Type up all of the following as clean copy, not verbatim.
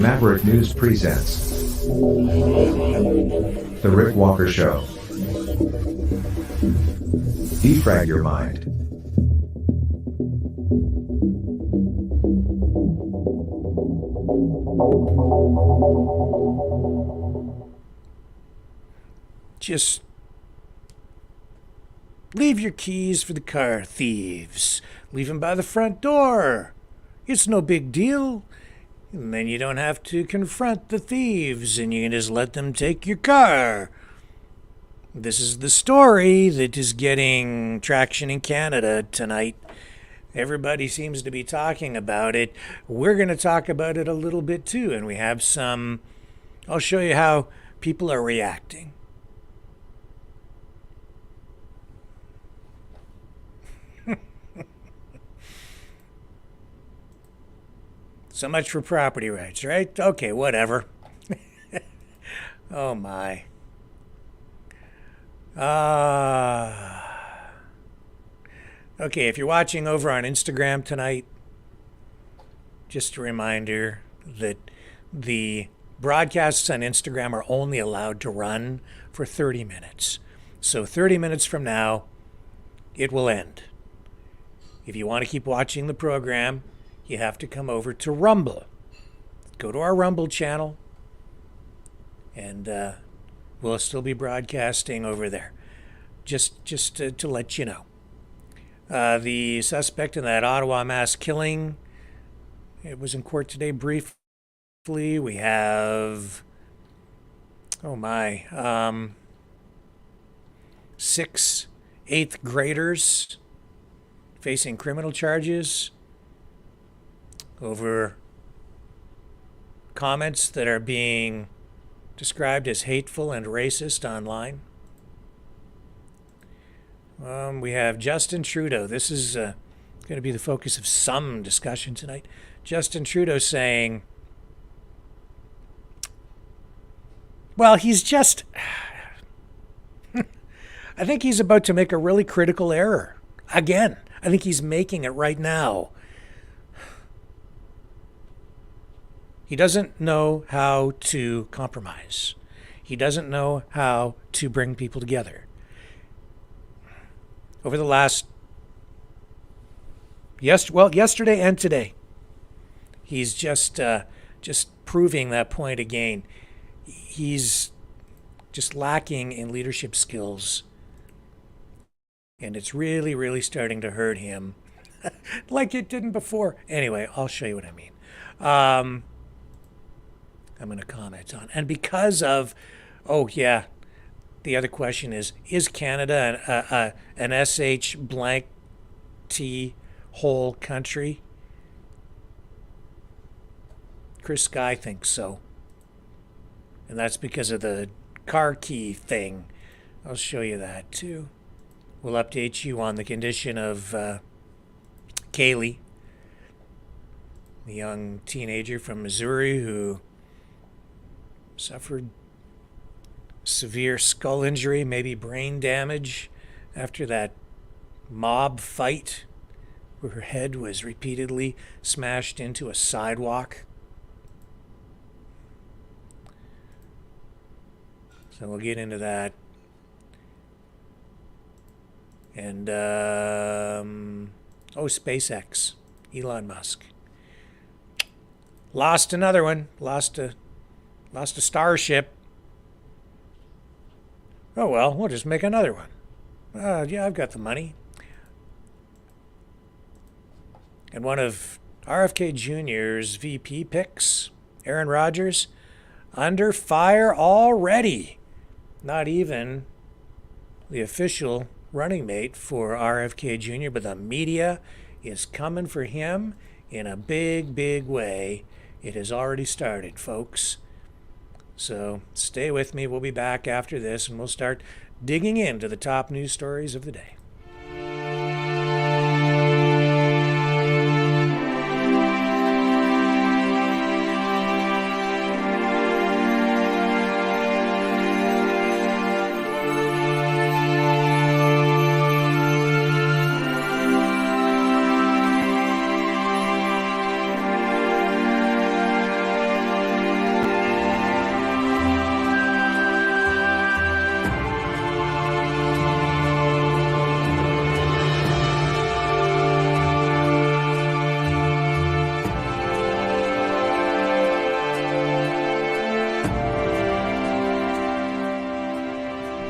Maverick News presents The Rick Walker Show. Defrag your mind. Just leave your keys for the car, thieves. Leave them by the front door. It's no big deal. And then you don't have to confront the thieves and you can just let them take your car. This is the story that is getting traction in Canada tonight. Everybody seems to be talking about it. We're going to talk about it a little bit too, and we have some. I'll show you how people are reacting. So much for property rights, right? Okay, whatever. Oh my. Okay, if you're watching over on Instagram tonight, just a reminder that the broadcasts on Instagram are only allowed to run for 30 minutes. So 30 minutes from now, it will end. If you want to keep watching the program, you have to come over to Rumble. Go to our Rumble channel, and we'll still be broadcasting over there. Just to let you know. The suspect in that Ottawa mass killing, it was in court today briefly. We have, 6 eighth graders facing criminal charges over comments that are being described as hateful and racist online. We have Justin Trudeau. This is going to be the focus of some discussion tonight. Justin Trudeau saying, well, he's just, I think he's about to make a really critical error. Again, I think he's making it right now. He doesn't know how to compromise. He doesn't know how to bring people together. Over the last, yesterday and today, he's just proving that point again. He's just lacking in leadership skills, and it's really, really starting to hurt him, like it didn't before. Anyway, I'll show you what I mean. I'm going to comment on, and because of, the other question is Canada an SH blank T whole country? Chris Sky thinks so. And that's because of the car key thing. I'll show you that too. We'll update you on the condition of Kaylee, the young teenager from Missouri who suffered severe skull injury, maybe brain damage after that mob fight where her head was repeatedly smashed into a sidewalk. So we'll get into that. And, SpaceX, Elon Musk. Lost another one, lost a Starship. Oh, well, we'll just make another one. I've got the money. And one of RFK Jr.'s VP picks, Aaron Rodgers, under fire already. Not even the official running mate for RFK Jr., but the media is coming for him in a big, big way. It has already started, folks. So stay with me. We'll be back after this, and we'll start digging into the top news stories of the day.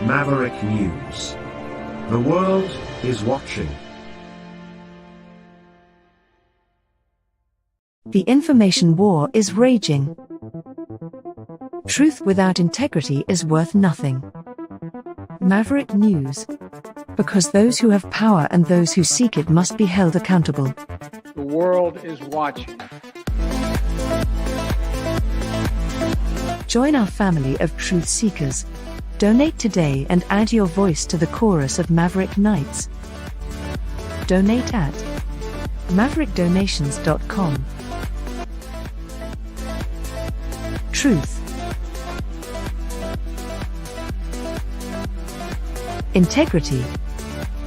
Maverick News. The world is watching. The information war is raging. Truth without integrity is worth nothing. Maverick News. Because those who have power and those who seek it must be held accountable. The world is watching. Join our family of truth seekers. Donate today and add your voice to the chorus of Maverick Knights. Donate at maverickdonations.com. Truth. Integrity.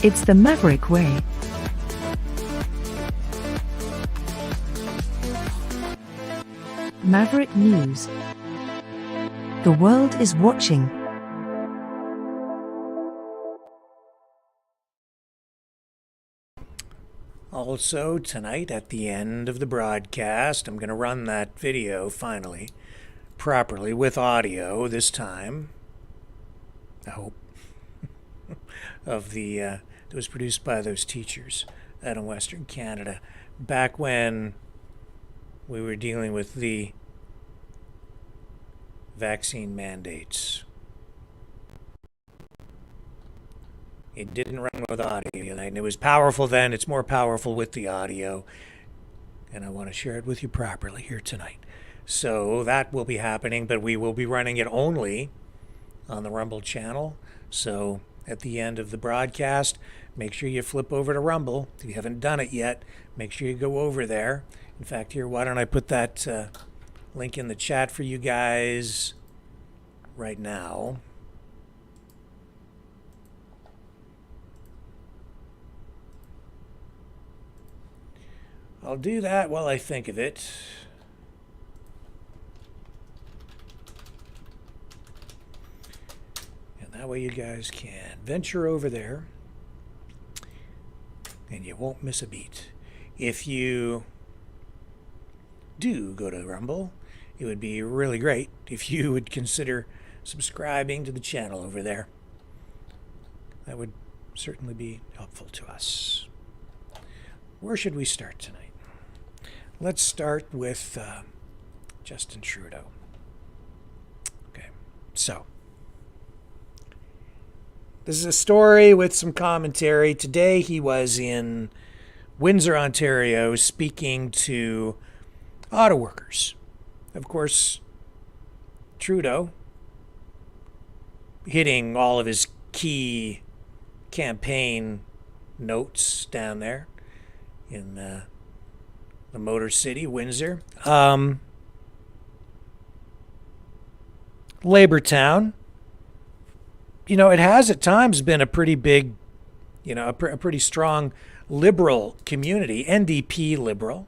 It's the Maverick way. Maverick News. The world is watching. Also, tonight at the end of the broadcast, I'm going to run that video finally, properly, with audio this time. I hope. Of the, that was produced by those teachers out in Western Canada back when we were dealing with the vaccine mandates. It didn't run with audio, and it was powerful then. It's more powerful with the audio, and I want to share it with you properly here tonight. So that will be happening, but we will be running it only on the Rumble channel. So at the end of the broadcast, make sure you flip over to Rumble. If you haven't done it yet, make sure you go over there. In fact, here, why don't I put that link in the chat for you guys right now. I'll do that while I think of it. And that way you guys can venture over there and you won't miss a beat. If you do go to Rumble, it would be really great if you would consider subscribing to the channel over there. That would certainly be helpful to us. Where should we start tonight? Let's start with Justin Trudeau. Okay, so this is a story with some commentary. Today he was in Windsor, Ontario, speaking to Autoworkers. Of course, Trudeau hitting all of his key campaign notes down there in the Motor City, Windsor. Labor Town. You know, it has at times been a pretty big, you know, a pretty strong liberal community, NDP liberal.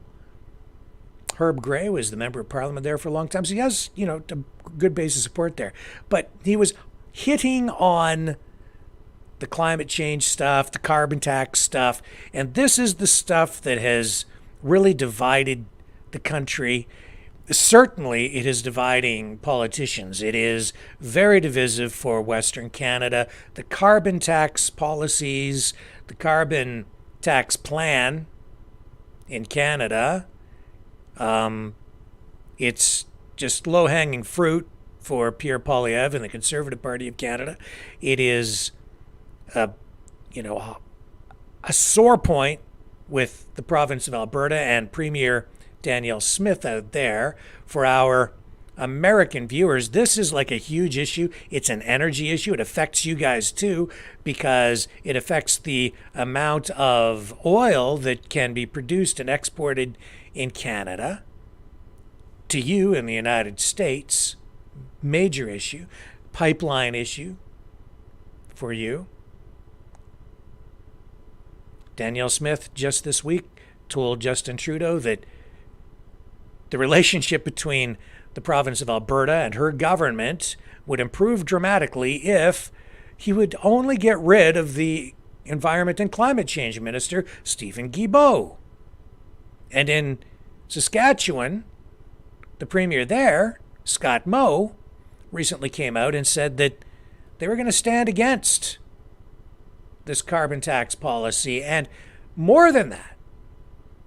Herb Gray was the member of parliament there for a long time, so he has, you know, a good base of support there. But he was hitting on the climate change stuff, the carbon tax stuff, and this is the stuff that has really divided the country. Certainly, it is dividing politicians. It is very divisive for Western Canada. The carbon tax policies, the carbon tax plan in Canada, it's just low-hanging fruit for Pierre Poilievre and the Conservative Party of Canada. It is, a sore point with the province of Alberta and Premier Danielle Smith out there. For our American viewers, this is like a huge issue. It's an energy issue. It affects you guys too, because it affects the amount of oil that can be produced and exported in Canada to you in the United States. Major issue. Pipeline issue for you. Danielle Smith just this week told Justin Trudeau that the relationship between the province of Alberta and her government would improve dramatically if he would only get rid of the Environment and Climate Change Minister, Stephen Guilbeault. And in Saskatchewan, the premier there, Scott Moe, recently came out and said that They were going to stand against this carbon tax policy. And more than that,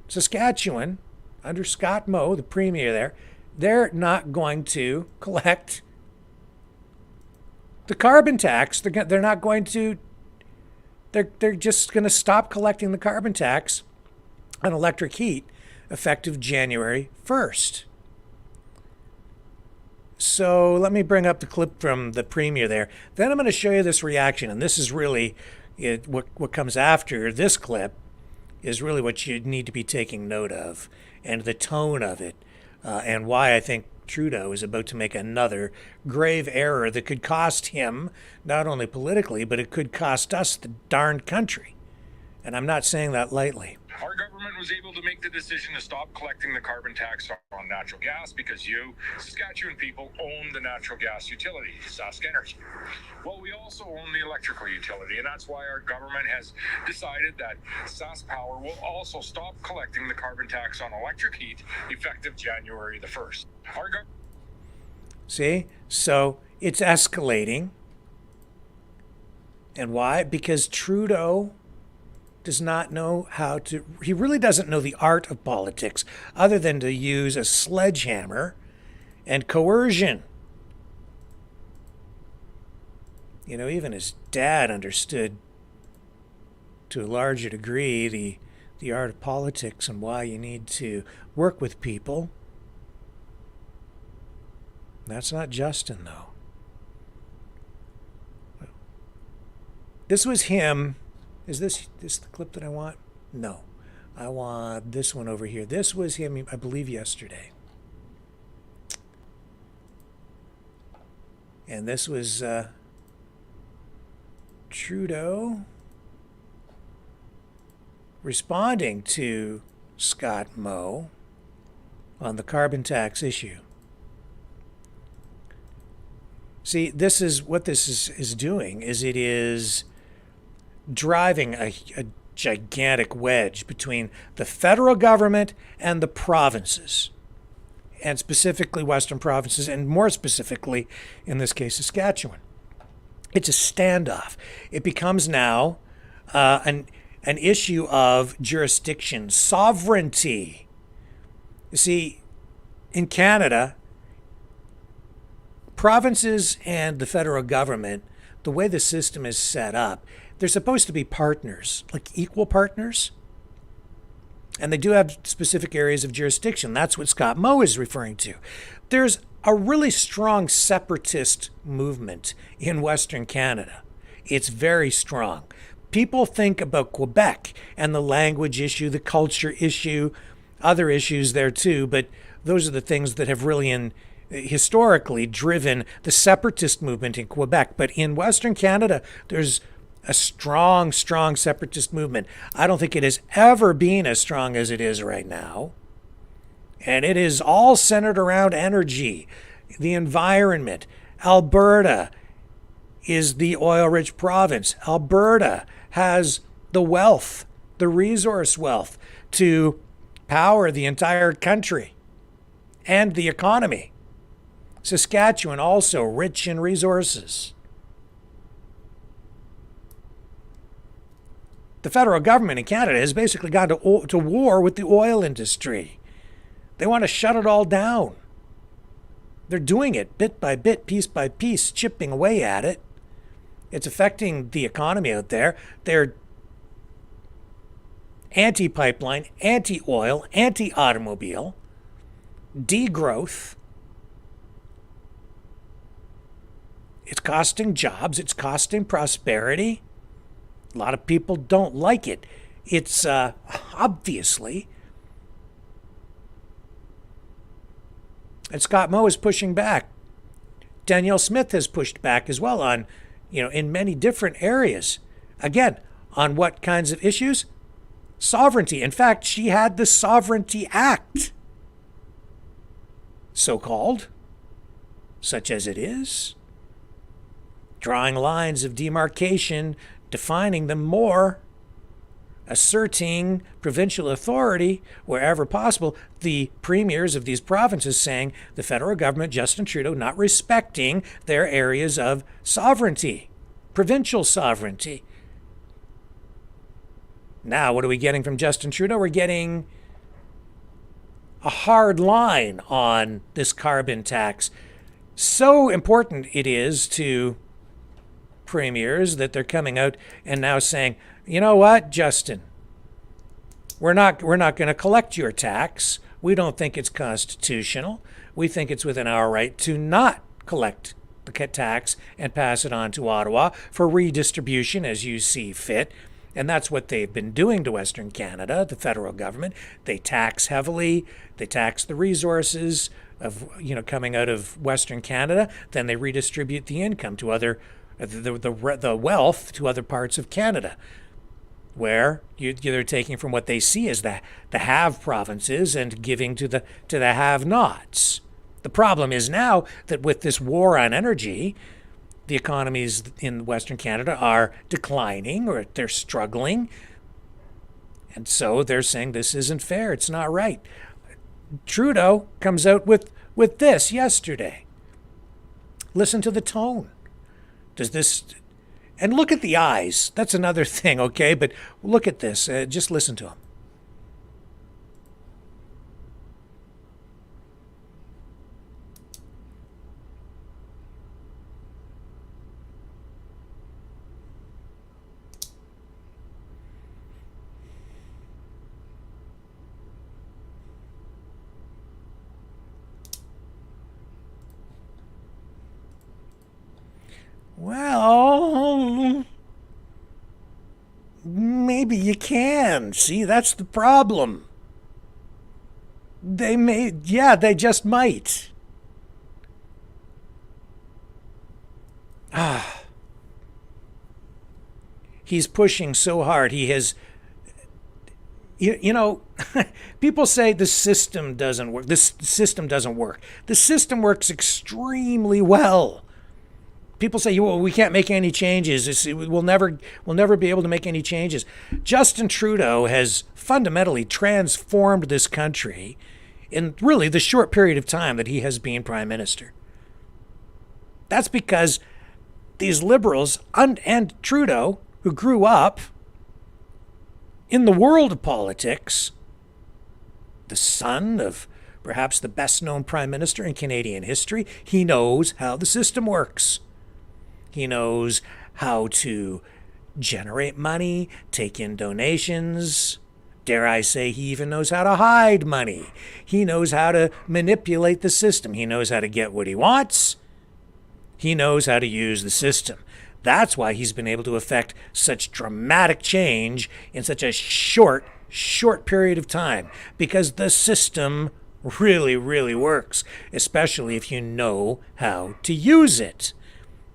Saskatchewan, under Scott Moe, the premier there, they're not going to collect the carbon tax. They're not going to, they're just going to stop collecting the carbon tax on electric heat effective January 1st. So let me bring up the clip from the premier there. Then I'm going to show you this reaction, and this is really what comes after this clip is really what you need to be taking note of, and the tone of it, and why I think Trudeau is about to make another grave error that could cost him, not only politically, but it could cost us the darned country. And I'm not saying that lightly. Our government was able to make the decision to stop collecting the carbon tax on natural gas because you, Saskatchewan people, own the natural gas utility, Sask Energy. Well, we also own the electrical utility, and that's why our government has decided that Sask Power will also stop collecting the carbon tax on electric heat effective January the 1st. See? So it's escalating. And why? Because Trudeau does not know how to, he really doesn't know the art of politics other than to use a sledgehammer and coercion. You know, even his dad understood to a larger degree the art of politics and why you need to work with people. That's not Justin, though. This was him. Is this the clip that I want? No. I want this one over here. This was him, I believe, yesterday. And this was Trudeau responding to Scott Moe on the carbon tax issue. See, this is what this is doing, is it is driving a gigantic wedge between the federal government and the provinces, and specifically Western provinces, and more specifically, in this case, Saskatchewan. It's a standoff. It becomes now an issue of jurisdiction, sovereignty. You see, in Canada, provinces and the federal government, the way the system is set up, they're supposed to be partners, like equal partners. And they do have specific areas of jurisdiction. That's what Scott Moe is referring to. There's a really strong separatist movement in Western Canada. It's very strong. People think about Quebec and the language issue, the culture issue, other issues there too, but those are the things that have really historically driven the separatist movement in Quebec. But in Western Canada, there's a strong separatist movement. I don't think it has ever been as strong as it is right now. And it is all centered around energy, the environment. Alberta is the oil-rich province. Alberta has the wealth, the resource wealth to power the entire country and the economy. Saskatchewan also rich in resources. The federal government in Canada has basically gone to war with the oil industry. They want to shut it all down. They're doing it bit by bit, piece by piece, chipping away at it. It's affecting the economy out there. They're anti-pipeline, anti-oil, anti-automobile, degrowth. It's costing jobs. It's costing prosperity. A lot of people don't like it. It's obviously. And Scott Moe is pushing back. Danielle Smith has pushed back as well on, in many different areas. Again, on what kinds of issues? Sovereignty. In fact, she had the Sovereignty Act, so-called, such as it is, drawing lines of demarcation, defining them more asserting provincial authority wherever possible. The premiers of these provinces saying the federal government, Justin Trudeau, not respecting their areas of sovereignty, provincial sovereignty. Now, what are we getting from Justin Trudeau? We're getting a hard line on this carbon tax. So important it is to premiers that they're coming out and now saying, you know what, Justin, we're not going to collect your tax. We don't think it's constitutional. We think it's within our right to not collect the tax and pass it on to Ottawa for redistribution as you see fit. And that's what they've been doing to Western Canada, the federal government. They tax heavily. They tax the resources of, coming out of Western Canada. Then they redistribute the income to the wealth to other parts of Canada, where they're taking from what they see as the have provinces and giving to the have-nots. The problem is now that with this war on energy, the economies in Western Canada are declining, or they're struggling. And so they're saying this isn't fair. It's not right. Trudeau comes out with this yesterday. Listen to the tone. Does this... And look at the eyes. That's another thing, okay? But look at this. Just listen to him. Well, maybe you can. See, that's the problem. They just might. He's pushing so hard. He has, people say the system doesn't work. This system doesn't work. The system works extremely well. People say, well, we can't make any changes. We'll never be able to make any changes. Justin Trudeau has fundamentally transformed this country in really the short period of time that he has been Prime Minister. That's because these liberals and Trudeau, who grew up in the world of politics, the son of perhaps the best-known Prime Minister in Canadian history, he knows how the system works. He knows how to generate money, take in donations. Dare I say, he even knows how to hide money. He knows how to manipulate the system. He knows how to get what he wants. He knows how to use the system. That's why he's been able to effect such dramatic change in such a short period of time, because the system really, really works, especially if you know how to use it.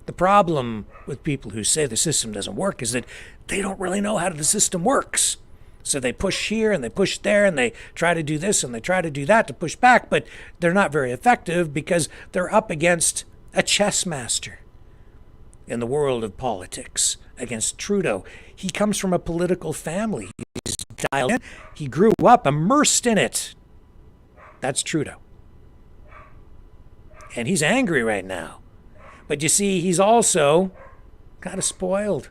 The problem with people who say the system doesn't work is that they don't really know how the system works. So they push here and they push there and they try to do this and they try to do that to push back, but they're not very effective because they're up against a chess master in the world of politics, against Trudeau. He comes from a political family. He's dialed in. He grew up immersed in it. That's Trudeau. And he's angry right now. But you see, he's also kind of spoiled.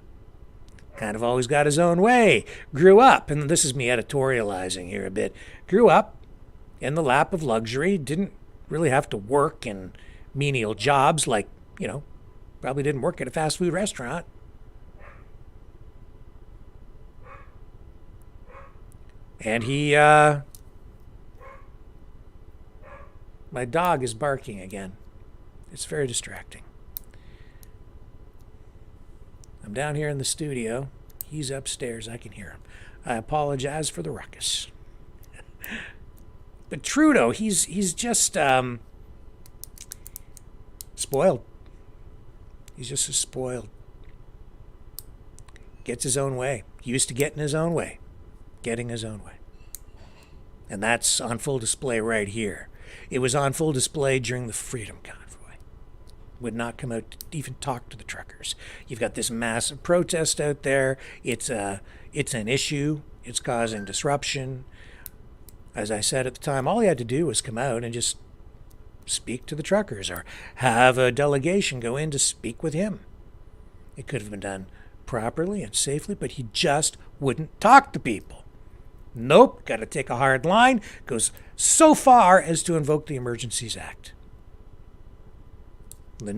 Kind of always got his own way. Grew up, and this is me editorializing here a bit, grew up in the lap of luxury, didn't really have to work in menial jobs like, probably didn't work at a fast food restaurant. And he, my dog is barking again. It's very distracting. I'm down here in the studio. He's upstairs. I can hear him. I apologize for the ruckus. But Trudeau, he's just spoiled. He's just spoiled. Gets his own way. Used to getting his own way. Getting his own way. And that's on full display right here. It was on full display during the Freedom Convoy. Would not come out to even talk to the truckers. You've got this massive protest out there. It's an issue It's causing disruption. As I said at the time, all he had to do was come out and just speak to the truckers or have a delegation go in to speak with him. It could have been done properly and safely, but he just wouldn't talk to people. Nope, got to take a hard line, goes so far as to invoke the Emergencies Act. The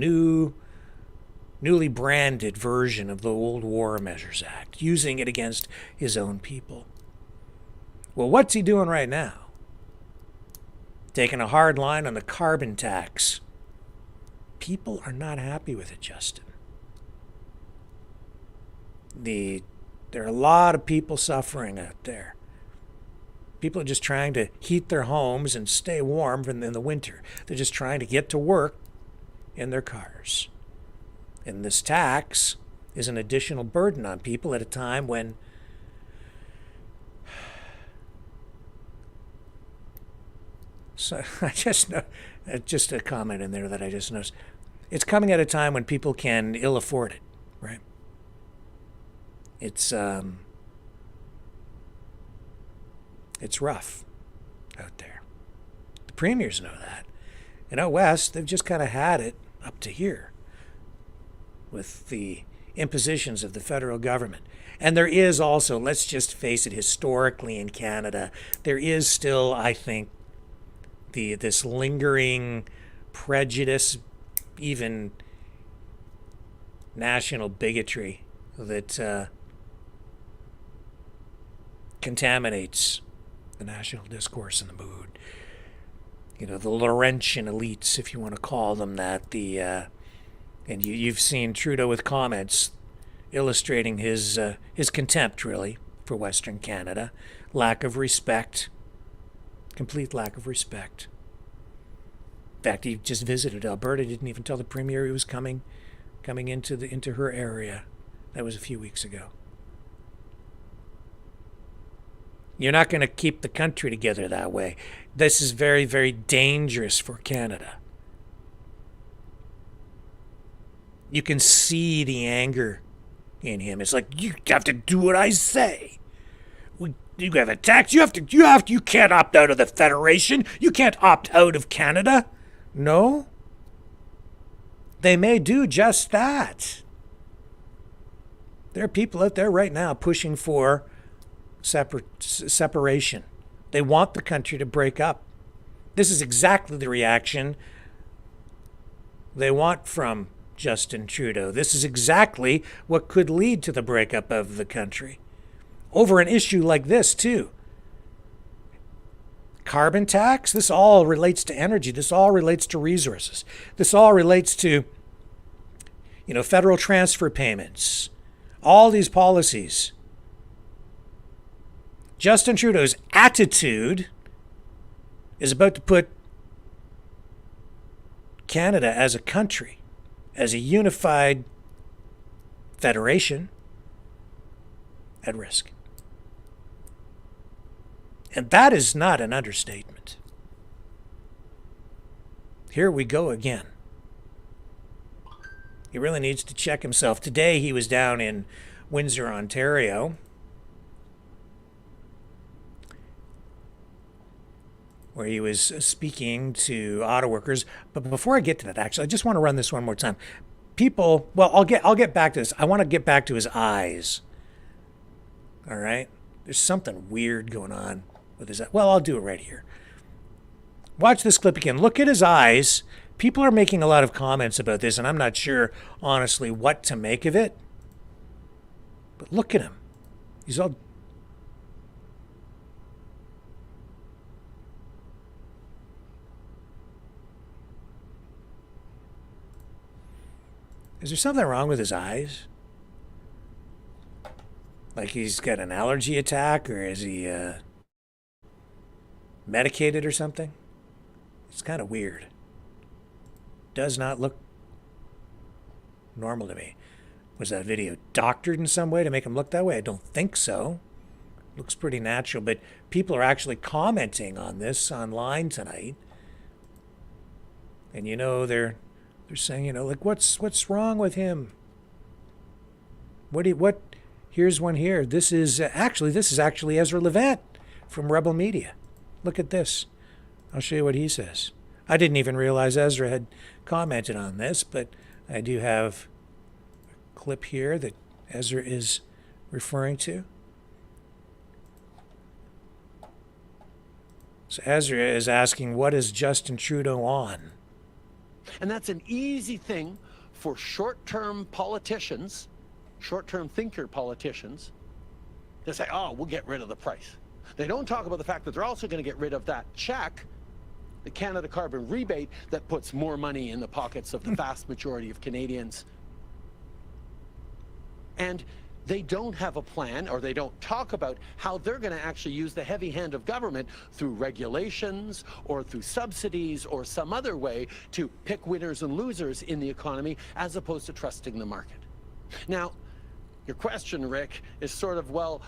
newly branded version of the old War Measures Act, using it against his own people. Well, what's he doing right now? Taking a hard line on the carbon tax. People are not happy with it, Justin. There are a lot of people suffering out there. People are just trying to heat their homes and stay warm in the winter. They're just trying to get to work in their cars. And this tax is an additional burden on people at a time when so I just know, just a comment in there that I just noticed. It's coming at a time when people can ill afford it, right? It's rough out there. The premiers know that. And out west, they've just kind of had it up to here with the impositions of the federal government. And there is also, let's just face it, historically in Canada, there is still, I think, this lingering prejudice, even national bigotry that contaminates the national discourse and the mood. You know, the Laurentian elites, if you want to call them that. And you've seen Trudeau with comments illustrating his contempt, really, for Western Canada. Lack of respect. Complete lack of respect. In fact, he just visited Alberta. Didn't even tell the Premier he was coming into her area. That was a few weeks ago. You're not going to keep the country together that way. This is very, very dangerous for Canada. You can see the anger in him. It's like, you have to do what I say. You have a tax. You can't opt out of the Federation. You can't opt out of Canada. No. They may do just that. There are people out there right now pushing for separation. They want the country to break up. This is exactly the reaction they want from Justin Trudeau. This is exactly what could lead to the breakup of the country. Over an issue like this, too. Carbon tax, this all relates to energy. This all relates to resources. This all relates to, federal transfer payments. All these policies. Justin Trudeau's attitude is about to put Canada as a country, as a unified federation, at risk. And that is not an understatement. Here we go again. He really needs to check himself. Today he was down in Windsor, Ontario, where he was speaking to Autoworkers. But before I get to that, actually, I just want to run this one more time. People, well, I'll get back to this. I want to get back to his eyes. All right? There's something weird going on with his eyes. Well, I'll do it right here. Watch this clip again. Look at his eyes. People are making a lot of comments about this, and I'm not sure, honestly, what to make of it. But look at him. He's all... Is there something wrong with his eyes? Like he's got an allergy attack, or is he medicated or something? It's kind of weird. Does not look normal to me. Was that video doctored in some way to make him look that way? I don't think so. Looks pretty natural, but people are actually commenting on this online tonight. And they're saying, like, what's wrong with him? Here's one here. This is actually Ezra Levant from Rebel Media. Look at this. I'll show you what he says. I didn't even realize Ezra had commented on this, but I do have a clip here that Ezra is referring to. So Ezra is asking, what is Justin Trudeau on? And that's an easy thing for short-term politicians, short-term thinker politicians, to say, oh, we'll get rid of the price. They don't talk about the fact that they're also going to get rid of that check, the Canada carbon rebate, that puts more money in the pockets of the vast majority of Canadians. And they don't have a plan, or they don't talk about how they're going to actually use the heavy hand of government through regulations or through subsidies or some other way to pick winners and losers in the economy, as opposed to trusting the market. Now, your question, Rick, is sort of, well,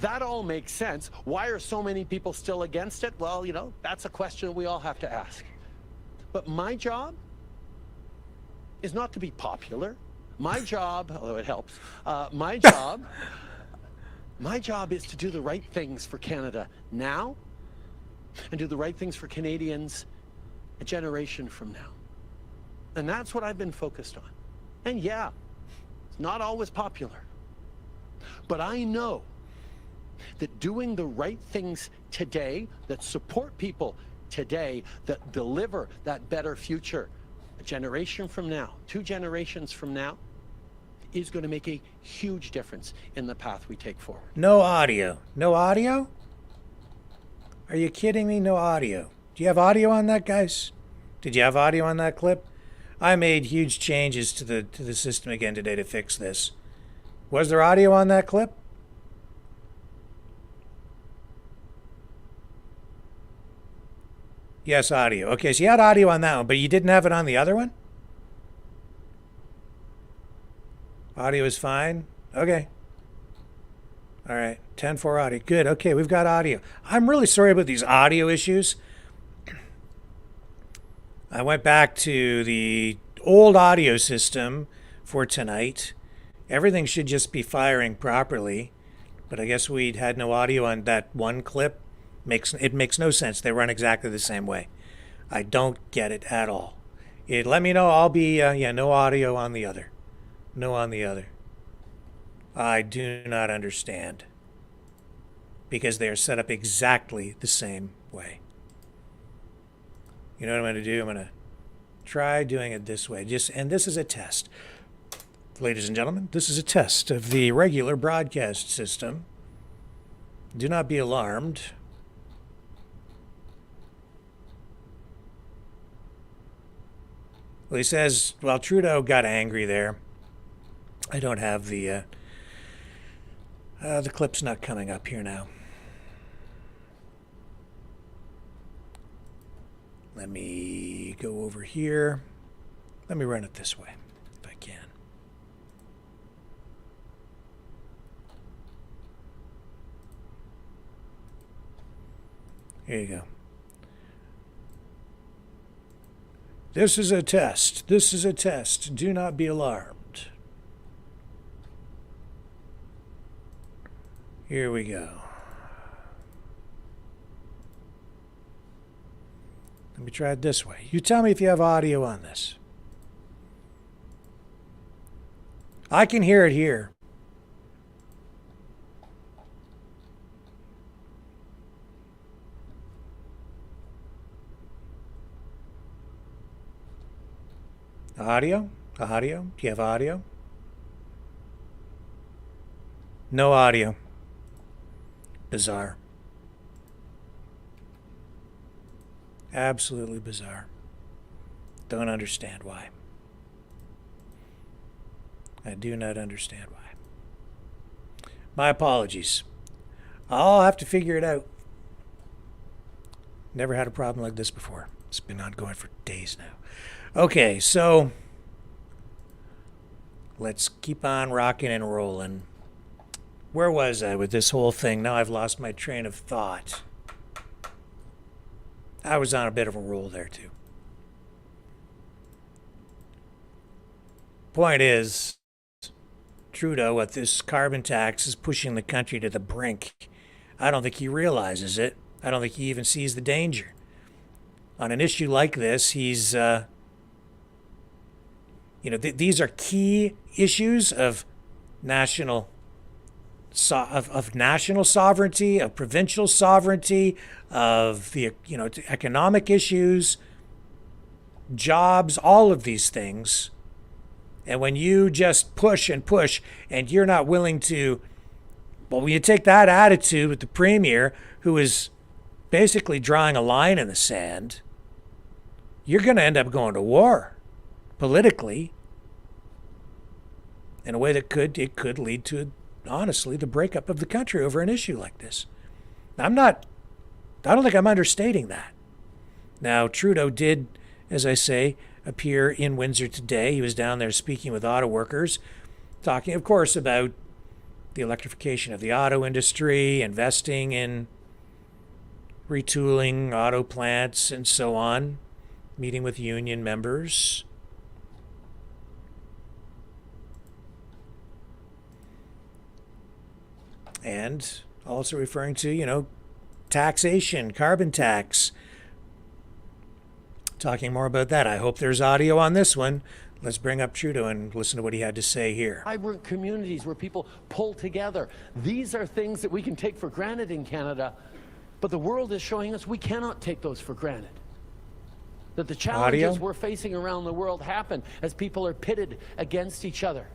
that all makes sense. Why are so many people still against it? Well, you know, that's a question we all have to ask. But my job is not to be popular. My job, although it helps, my job is to do the right things for Canada now and do the right things for Canadians a generation from now. And that's what I've been focused on. And yeah, it's not always popular. But I know that doing the right things today, that support people today, that deliver that better future a generation from now, 2 generations from now, is going to make a huge difference in the path we take forward. No audio. No audio? Are you kidding me? No audio. Do you have audio on that, guys? Did you have audio on that clip? I made huge changes to the system again today to fix this. Was there audio on that clip? Yes, audio. Okay, so you had audio on that one, but you didn't have it on the other one? Audio is fine? Okay. All right, 10-4 audio. Good, okay, we've got audio. I'm really sorry about these audio issues. I went back to the old audio system for tonight. Everything should just be firing properly, but I guess we had no audio on that one clip. It makes no sense. They run exactly the same way. I don't get it at all. Let me know. I'll be no audio on the other. No on the other. I do not understand, because they are set up exactly the same way. You know what I'm going to do? I'm going to try doing it this way. And this is a test. Ladies and gentlemen, this is a test of the regular broadcast system. Do not be alarmed. Well, he says, well, Trudeau got angry there. I don't have the clip's not coming up here now. Let me go over here. Let me run it this way, if I can. Here you go. This is a test. This is a test. Do not be alarmed. Here we go. Let me try it this way. You tell me if you have audio on this. I can hear it here. Audio? Audio? Do you have audio? No audio. Bizarre. Absolutely bizarre. Don't understand why. I do not understand why. My apologies. I'll have to figure it out. Never had a problem like this before. It's been ongoing for days now. Okay, so let's keep on rocking and rolling. Where was I with this whole thing? Now I've lost my train of thought. I was on a bit of a roll there too. Point is, Trudeau with this carbon tax is pushing the country to the brink. I don't think he realizes it. I don't think he even sees the danger. On an issue like this, he's, these are key issues of national national sovereignty, of provincial sovereignty, of the economic issues, jobs, all of these things. And when you just push and push, and you're not willing to, well, when you take that attitude with the premier, who is basically drawing a line in the sand, you're going to end up going to war politically in a way that could lead to, honestly, the breakup of the country over an issue like this. I don't think I'm understating that. Now, Trudeau did, as I say, appear in Windsor today. He was down there speaking with Autoworkers, talking, of course, about the electrification of the auto industry, investing in retooling auto plants and so on, meeting with union members. And also referring to, taxation, carbon tax. Talking more about that. I hope there's audio on this one. Let's bring up Trudeau and listen to what he had to say here. Vibrant communities where people pull together. These are things that we can take for granted in Canada, but the world is showing us we cannot take those for granted. That the challenges we're facing around the world happen as people are pitted against each other,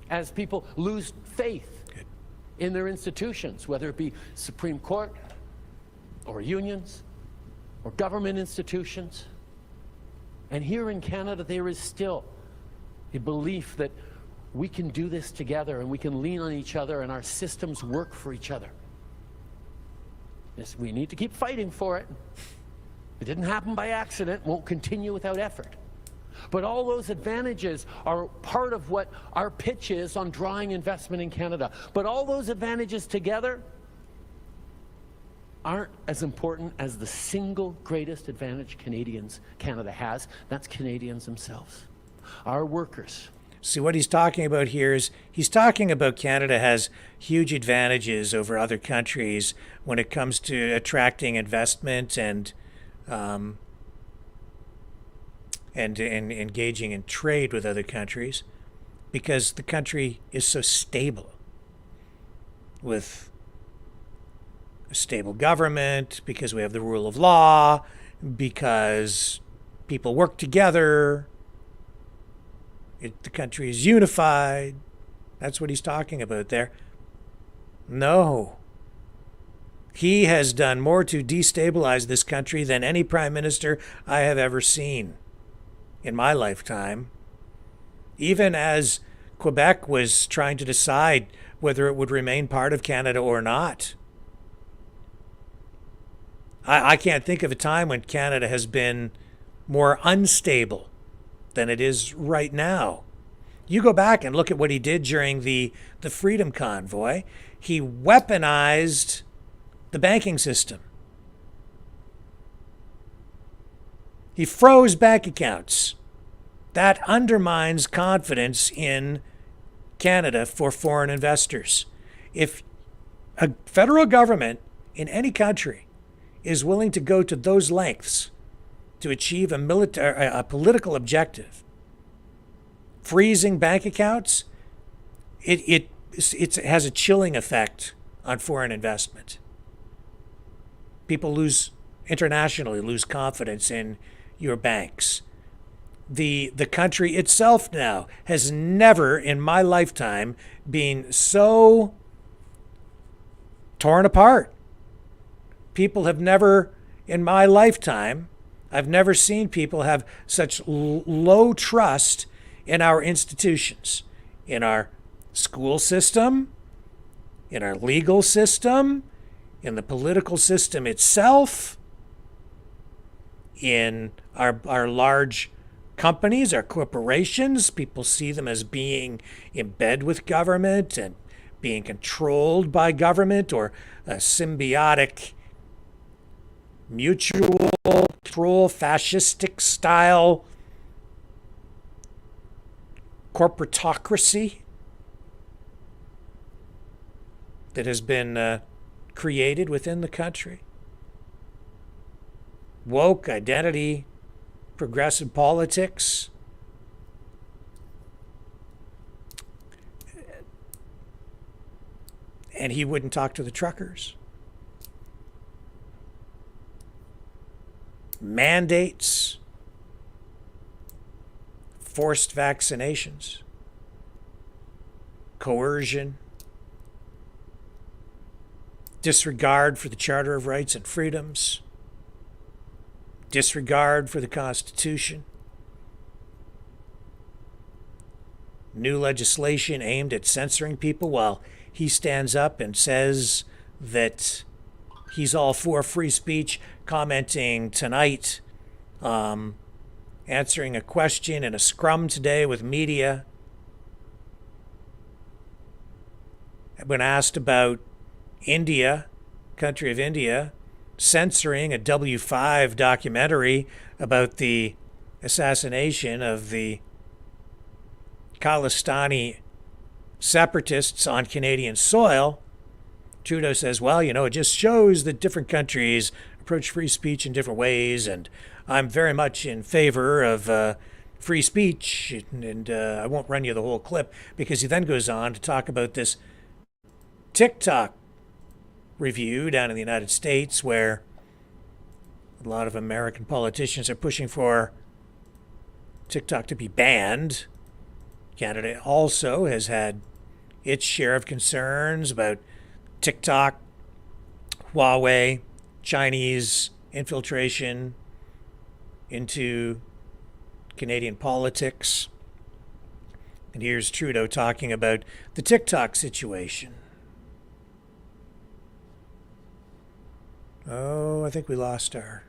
as people lose faith in their institutions, whether it be Supreme Court or unions or government institutions. And here in Canada, there is still a belief that we can do this together and we can lean on each other and our systems work for each other. Yes, we need to keep fighting for it. It didn't happen by accident, won't continue without effort. But all those advantages are part of what our pitch is on drawing investment in Canada. But all those advantages together aren't as important as the single greatest advantage Canada has. That's Canadians themselves, our workers. See, what he's talking about here is he's talking about Canada has huge advantages over other countries when it comes to attracting investment and engaging in trade with other countries, because the country is so stable, with a stable government, because we have the rule of law, because people work together, the country is unified. That's what he's talking about there. No. He has done more to destabilize this country than any prime minister I have ever seen in my lifetime. Even as Quebec was trying to decide whether it would remain part of Canada or not. I can't think of a time when Canada has been more unstable than it is right now. You go back and look at what he did during the Freedom Convoy. He weaponized the banking system. He froze bank accounts. That undermines confidence in Canada for foreign investors. If a federal government in any country is willing to go to those lengths to achieve a political objective, freezing bank accounts, it has a chilling effect on foreign investment. People internationally lose confidence in your banks. The country itself now has never in my lifetime been so torn apart. People have never, in my lifetime, I've never seen people have such low trust in our institutions, in our school system, in our legal system, in the political system itself, in our large companies, our corporations. People see them as being in bed with government and being controlled by government, or a symbiotic, mutual control, fascistic style corporatocracy. that has been created within the country. Woke identity, progressive politics. And he wouldn't talk to the truckers. Mandates, forced vaccinations, coercion, disregard for the Charter of Rights and Freedoms, disregard for the Constitution, new legislation aimed at censoring people while he stands up and says that he's all for free speech, commenting tonight, answering a question in a scrum today with media. When asked about India, country of India, censoring a W5 documentary about the assassination of the Khalistani separatists on Canadian soil, Trudeau says, well, it just shows that different countries approach free speech in different ways, and I'm very much in favor of free speech, and I won't run you the whole clip, because he then goes on to talk about this TikTok review down in the United States where a lot of American politicians are pushing for TikTok to be banned. Canada also has had its share of concerns about TikTok, Huawei, Chinese infiltration into Canadian politics. And here's Trudeau talking about the TikTok situation. Oh, I think we lost our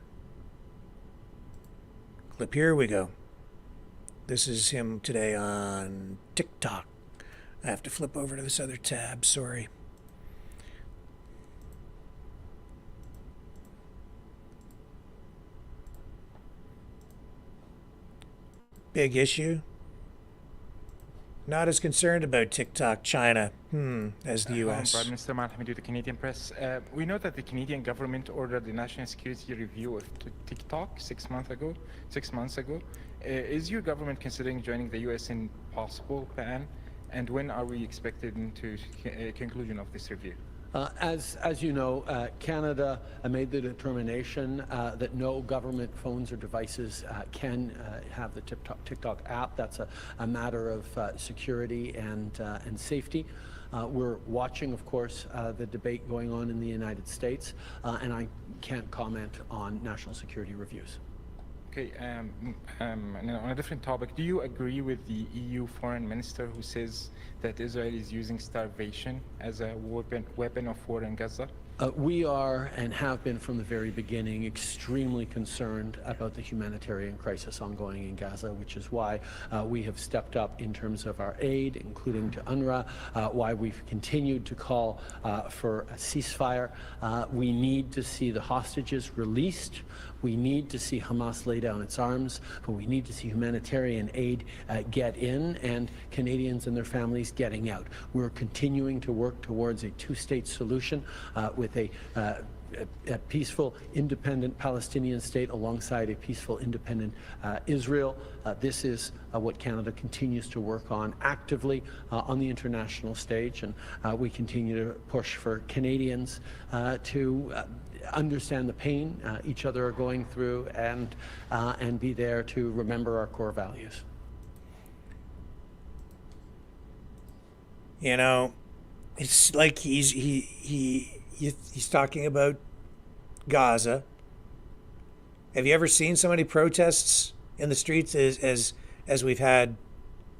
clip. Here we go. This is him today on TikTok. I have to flip over to this other tab, sorry. Big issue. Not as concerned about TikTok China as the US. Prime Minister Matt Hamid, the Canadian Press. We know that the Canadian government ordered the national security review of TikTok 6 months ago. Is your government considering joining the US in possible ban? And when are we expecting to conclusion of this review? As you know, Canada made the determination that no government phones or devices can have the TikTok app. That's a matter of security and safety. We're watching, of course, the debate going on in the United States, and I can't comment on national security reviews. Okay, on a different topic, do you agree with the EU foreign minister who says that Israel is using starvation as a weapon of war in Gaza? We are and have been from the very beginning extremely concerned about the humanitarian crisis ongoing in Gaza, which is why we have stepped up in terms of our aid, including to UNRWA, why we've continued to call for a ceasefire. We need to see the hostages released. We need to see Hamas lay down its arms, but we need to see humanitarian aid get in and Canadians and their families getting out. We're continuing to work towards a two-state solution with a peaceful, independent Palestinian state alongside a peaceful, independent Israel. This is what Canada continues to work on actively on the international stage, and we continue to push for Canadians to understand the pain each other are going through and be there to remember our core values. You know, it's like he's talking about Gaza. Have you ever seen so many protests in the streets as we've had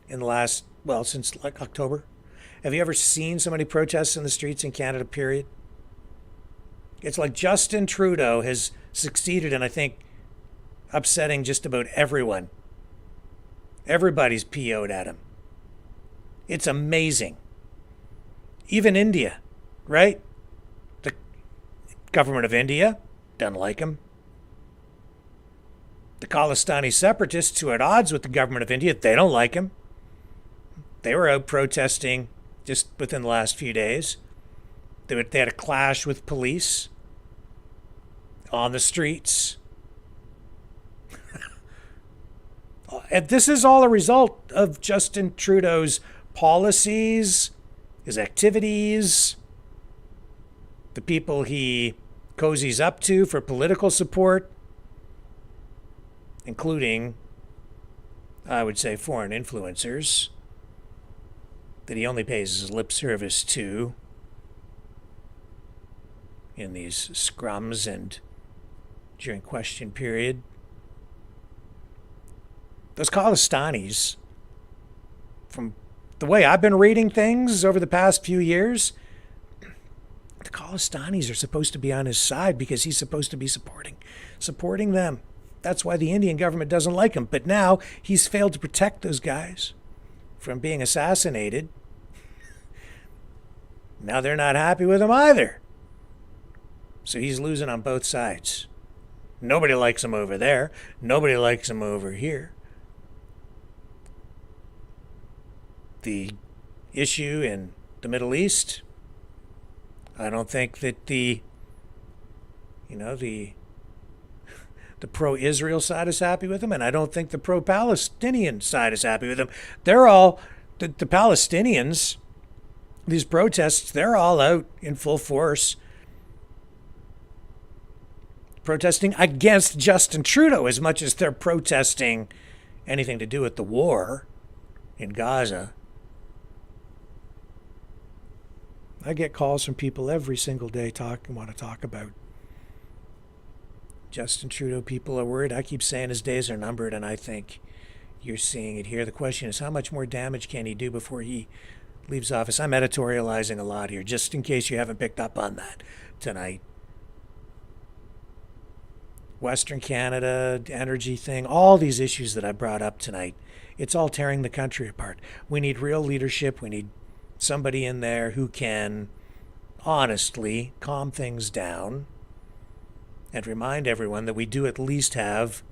in the last, well, since like October? Have you ever seen so many protests in the streets in Canada, period? It's like Justin Trudeau has succeeded in, I think, upsetting just about everyone. Everybody's PO'd at him. It's amazing. Even India, right? The government of India doesn't like him. The Khalistani separatists who are at odds with the government of India, they don't like him. They were out protesting just within the last few days. They had a clash with police on the streets. And this is all a result of Justin Trudeau's policies, his activities, the people he cozies up to for political support, including, I would say, foreign influencers that he only pays his lip service to in these scrums and during question period. Those Khalistanis, from the way I've been reading things over the past few years, the Khalistanis are supposed to be on his side because he's supposed to be supporting them. That's why the Indian government doesn't like him. But now he's failed to protect those guys from being assassinated. Now they're not happy with him either. So he's losing on both sides. Nobody likes him over there. Nobody likes him over here. The issue in the Middle East, I don't think that the pro-Israel side is happy with him, and I don't think the pro-Palestinian side is happy with him. They're all, the Palestinians, these protests, they're all out in full force protesting against Justin Trudeau as much as they're protesting anything to do with the war in Gaza. I get calls from people every single day want to talk about Justin Trudeau. People are worried. I keep saying his days are numbered, and I think you're seeing it here. The question is, how much more damage can he do before he leaves office? I'm editorializing a lot here, just in case you haven't picked up on that tonight. Western Canada, energy thing, all these issues that I brought up tonight, it's all tearing the country apart. We need real leadership. We need somebody in there who can honestly calm things down and remind everyone that we do at least have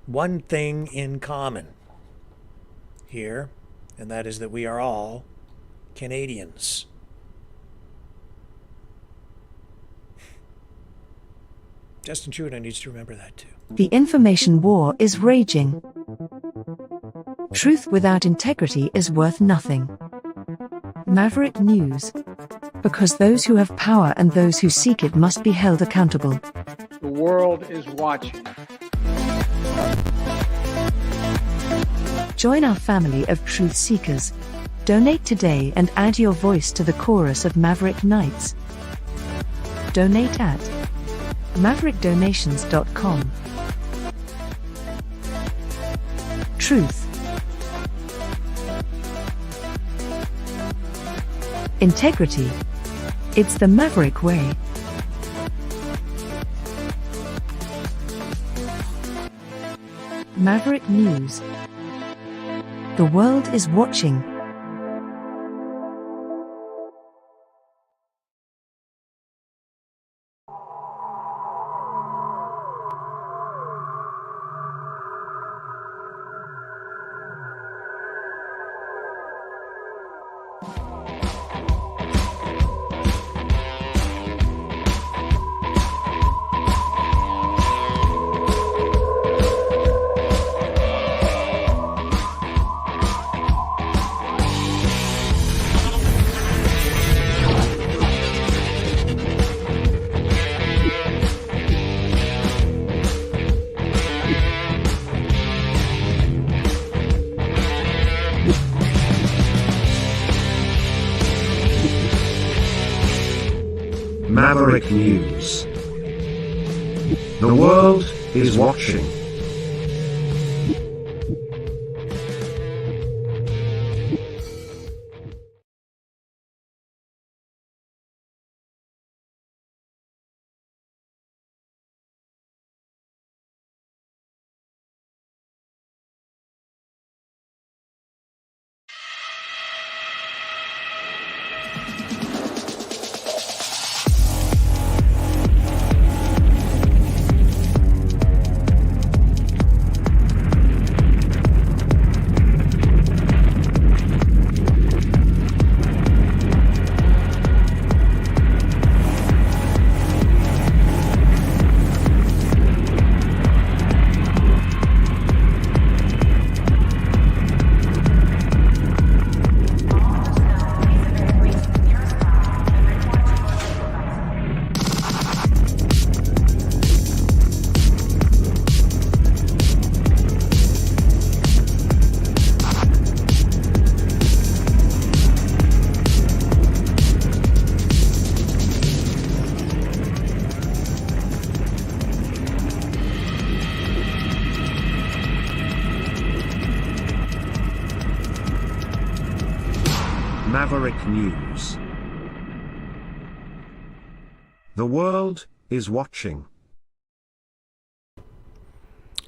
one thing in common here, and that is that we are all Canadians. Justin Trudeau needs to remember that too. The information war is raging. Truth without integrity is worth nothing. Maverick News. Because those who have power and those who seek it must be held accountable. The world is watching. Join our family of truth seekers. Donate today and add your voice to the chorus of Maverick Knights. Donate at maverickdonations.com. Truth. Integrity. It's the Maverick way. Maverick News. The world is watching. Maverick News. The world is watching. Maverick News. The world is watching.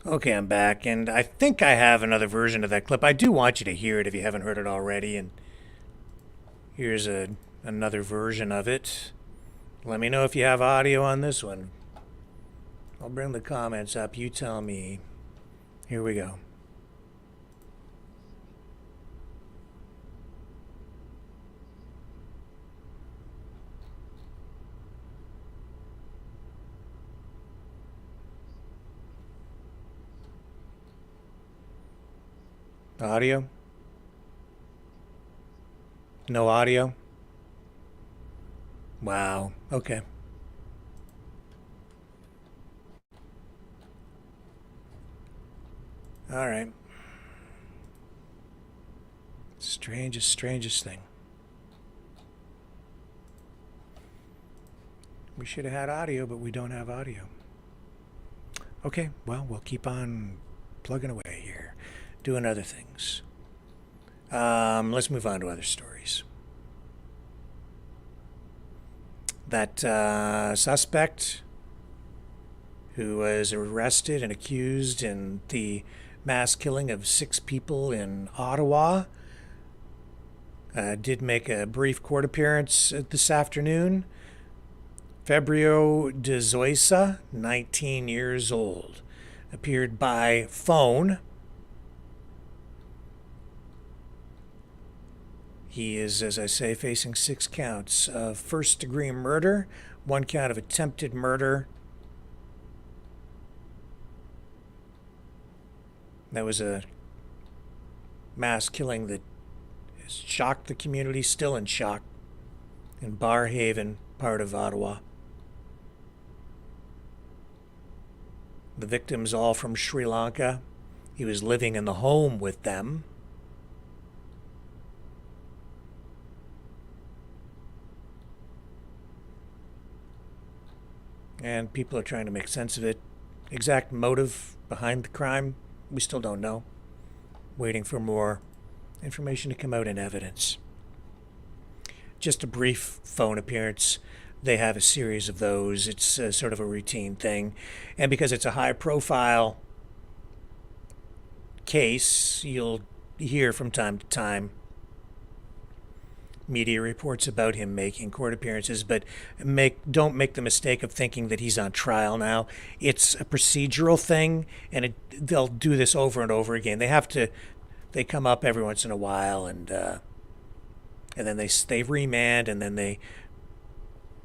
Okay, I'm back, and I think I have another version of that clip. I do want you to hear it if you haven't heard it already, and here's another version of it. Let me know if you have audio on this one. I'll bring the comments up. You tell me. Here we go. Audio? No audio? Wow. Okay. All right. Strangest thing. We should have had audio, but we don't have audio. Okay, well, we'll keep on plugging away here, doing other things. Let's move on to other stories. That suspect who was arrested and accused in the mass killing of 6 people in Ottawa did make a brief court appearance this afternoon. Fabio de Zoisa, 19 years old, appeared by phone. He is, as I say, facing 6 counts of first-degree murder, 1 count of attempted murder. That was a mass killing that has shocked the community, still in shock, in Barrhaven, part of Ottawa. The victims all from Sri Lanka. He was living in the home with them. And people are trying to make sense of it. Exact motive behind the crime, we still don't know. Waiting for more information to come out in evidence. Just a brief phone appearance. They have a series of those. It's sort of a routine thing. And because it's a high-profile case, you'll hear from time to time media reports about him making court appearances, but don't make the mistake of thinking that he's on trial now. It's a procedural thing, and they'll do this over and over again. They come up every once in a while, and then they remand, and then they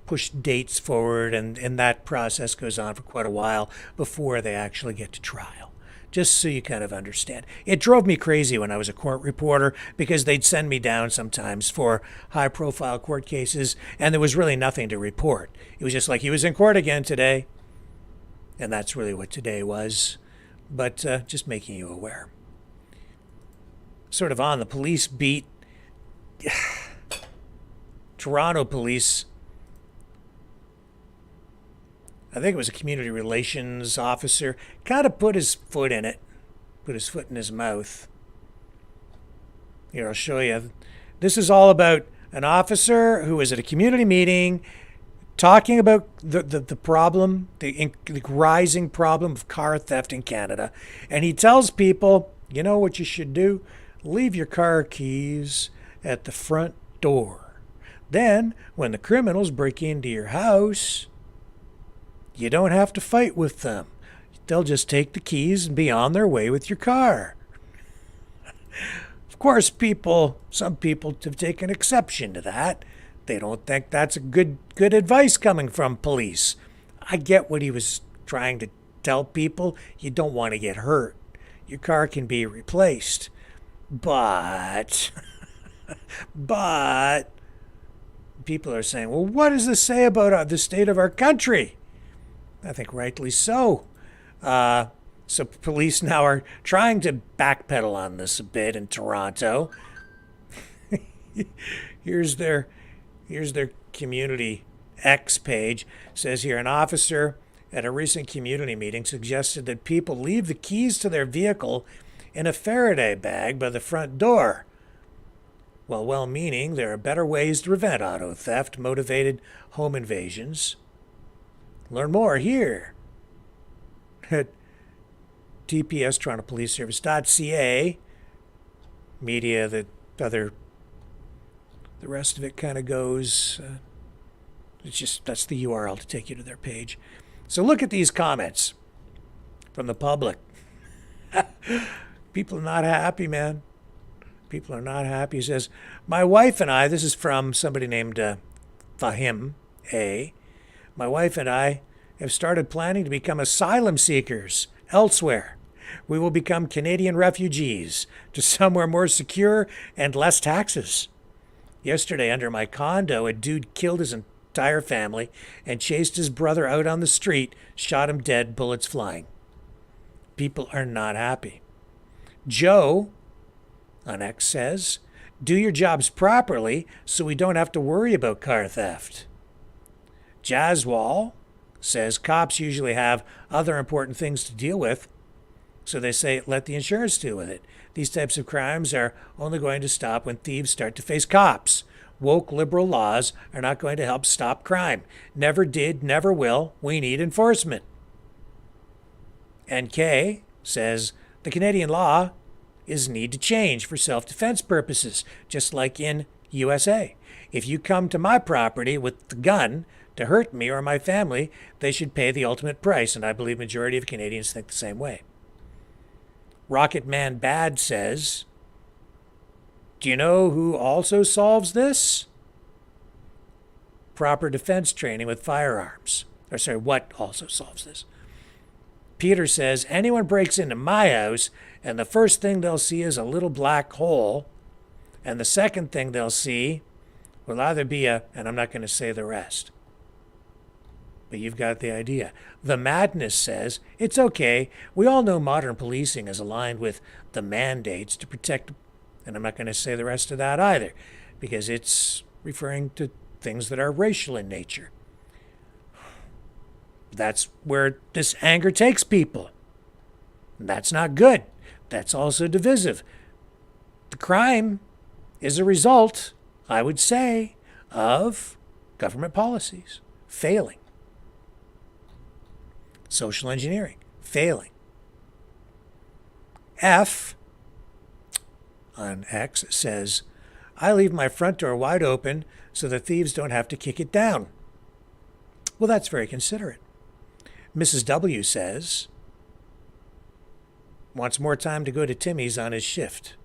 push dates forward, and that process goes on for quite a while before they actually get to trial. Just so you kind of understand. It drove me crazy when I was a court reporter because they'd send me down sometimes for high-profile court cases, and there was really nothing to report. It was just like, he was in court again today, and that's really what today was. But just making you aware. Sort of on the police beat, Toronto police, I think it was a community relations officer, kind of put his foot in it, put his foot in his mouth. Here, I'll show you. This is all about an officer who was at a community meeting talking about the problem, the rising problem of car theft in Canada. And he tells people, you know what you should do? Leave your car keys at the front door. Then, when the criminals break into your house, you don't have to fight with them. They'll just take the keys and be on their way with your car. Of course, some people have taken exception to that. They don't think that's a good advice coming from police. I get what he was trying to tell people. You don't want to get hurt. Your car can be replaced. But people are saying, well, what does this say about the state of our country? I think rightly so. So police now are trying to backpedal on this a bit in Toronto. Here's their community X page. It says here, an officer at a recent community meeting suggested that people leave the keys to their vehicle in a Faraday bag by the front door. While well-meaning, there are better ways to prevent auto theft, motivated home invasions. Learn more here at TPS Toronto Police Service.ca. Media, the rest of it kind of goes. That's the URL to take you to their page. So look at these comments from the public. People are not happy, man. People are not happy. He says, my wife and I, this is from somebody named Fahim A. My wife and I have started planning to become asylum seekers elsewhere. We will become Canadian refugees to somewhere more secure and less taxes. Yesterday, under my condo, a dude killed his entire family and chased his brother out on the street, shot him dead, bullets flying. People are not happy. Joe on X says, do your jobs properly so we don't have to worry about car theft. Jazzwall says cops usually have other important things to deal with, so they say let the insurance deal with it. These types of crimes are only going to stop when thieves start to face cops. Woke liberal laws are not going to help stop crime. Never did, never will. We need enforcement. NK says the Canadian law is need to change for self-defense purposes, just like in USA. If you come to my property with the gun to hurt me or my family, they should pay the ultimate price, and I believe majority of Canadians think the same way. Rocket Man Bad says, do you know who also solves this? Proper defense training with firearms. What also solves this? Peter says, anyone breaks into my house and the first thing they'll see is a little black hole, and the second thing they'll see will either be and I'm not going to say the rest, but you've got the idea. The Madness says, it's okay. We all know modern policing is aligned with the mandates to protect, and I'm not going to say the rest of that either, because it's referring to things that are racial in nature. That's where this anger takes people. That's not good. That's also divisive. The crime is a result, I would say, of government policies failing. Social engineering failing. F on X says, I leave my front door wide open so the thieves don't have to kick it down. Well, that's very considerate. Mrs. W says, wants more time to go to Timmy's on his shift.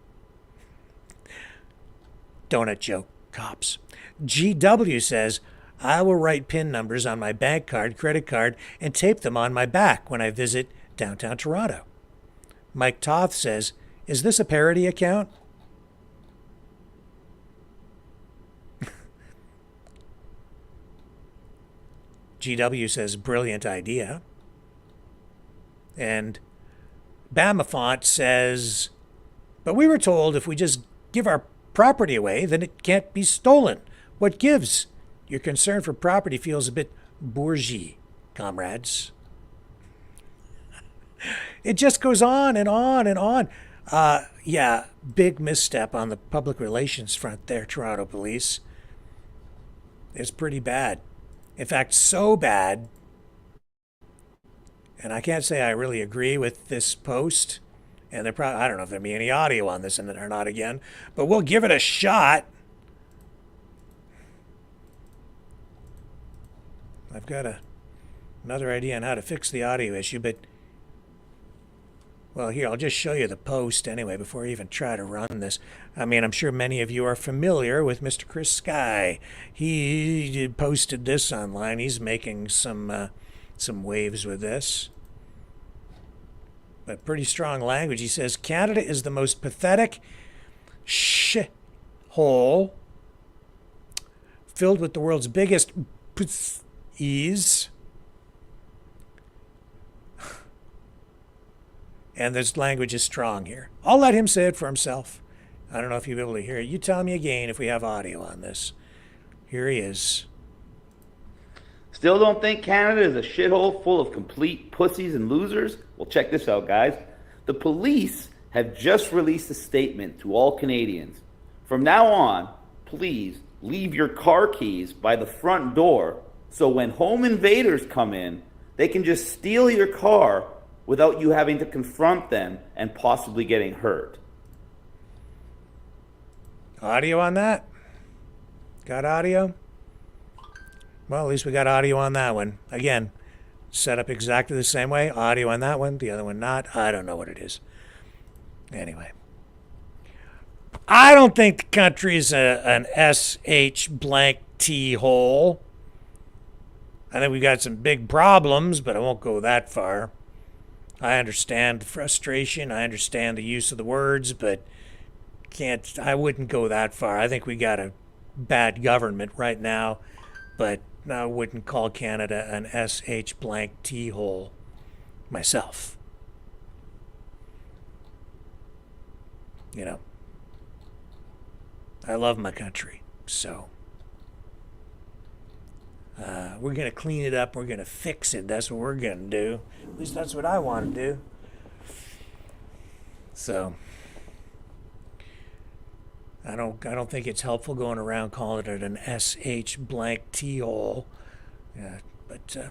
Donut joke, cops. GW says, I will write PIN numbers on my bank card, credit card, and tape them on my back when I visit downtown Toronto. Mike Toth says, is this a parody account? GW says, brilliant idea. And Bamafont says, but we were told if we just give our property away, then it can't be stolen. What gives? Your concern for property feels a bit bourgeois, comrades. It just goes on and on and on. Yeah, big misstep on the public relations front there, Toronto Police. It's pretty bad. In fact, so bad, and I can't say I really agree with this post, and I don't know if there'll be any audio on this or not again, but we'll give it a shot. I've got another idea on how to fix the audio issue, but, well, here, I'll just show you the post anyway before I even try to run this. I mean, I'm sure many of you are familiar with Mr. Chris Sky. He posted this online. He's making some waves with this. But pretty strong language. He says, Canada is the most pathetic hole filled with the world's biggest ease. And this language is strong here. I'll let him say it for himself. I don't know if you'll be able to hear it. You tell me again if we have audio on this. Here he is. Still don't think Canada is a shithole full of complete pussies and losers? Well, check this out, guys. The police have just released a statement to all Canadians From now on, please leave your car keys by the front door so when home invaders come in, they can just steal your car without you having to confront them and possibly getting hurt. Audio on that? Got audio? Well, at least we got audio on that one. Again, set up exactly the same way. Audio on that one, the other one not. I don't know what it is. Anyway. I don't think the country's an SH blank T hole. I think we've got some big problems, but I won't go that far. I understand the frustration. I understand the use of the words, but I wouldn't go that far. I think we got a bad government right now, but I wouldn't call Canada an SH blank T hole myself. You know, I love my country, so we're going to clean it up. We're going to fix it. That's what we're going to do. At least that's what I want to do. So I don't think it's helpful going around calling it an SH blank T hole. But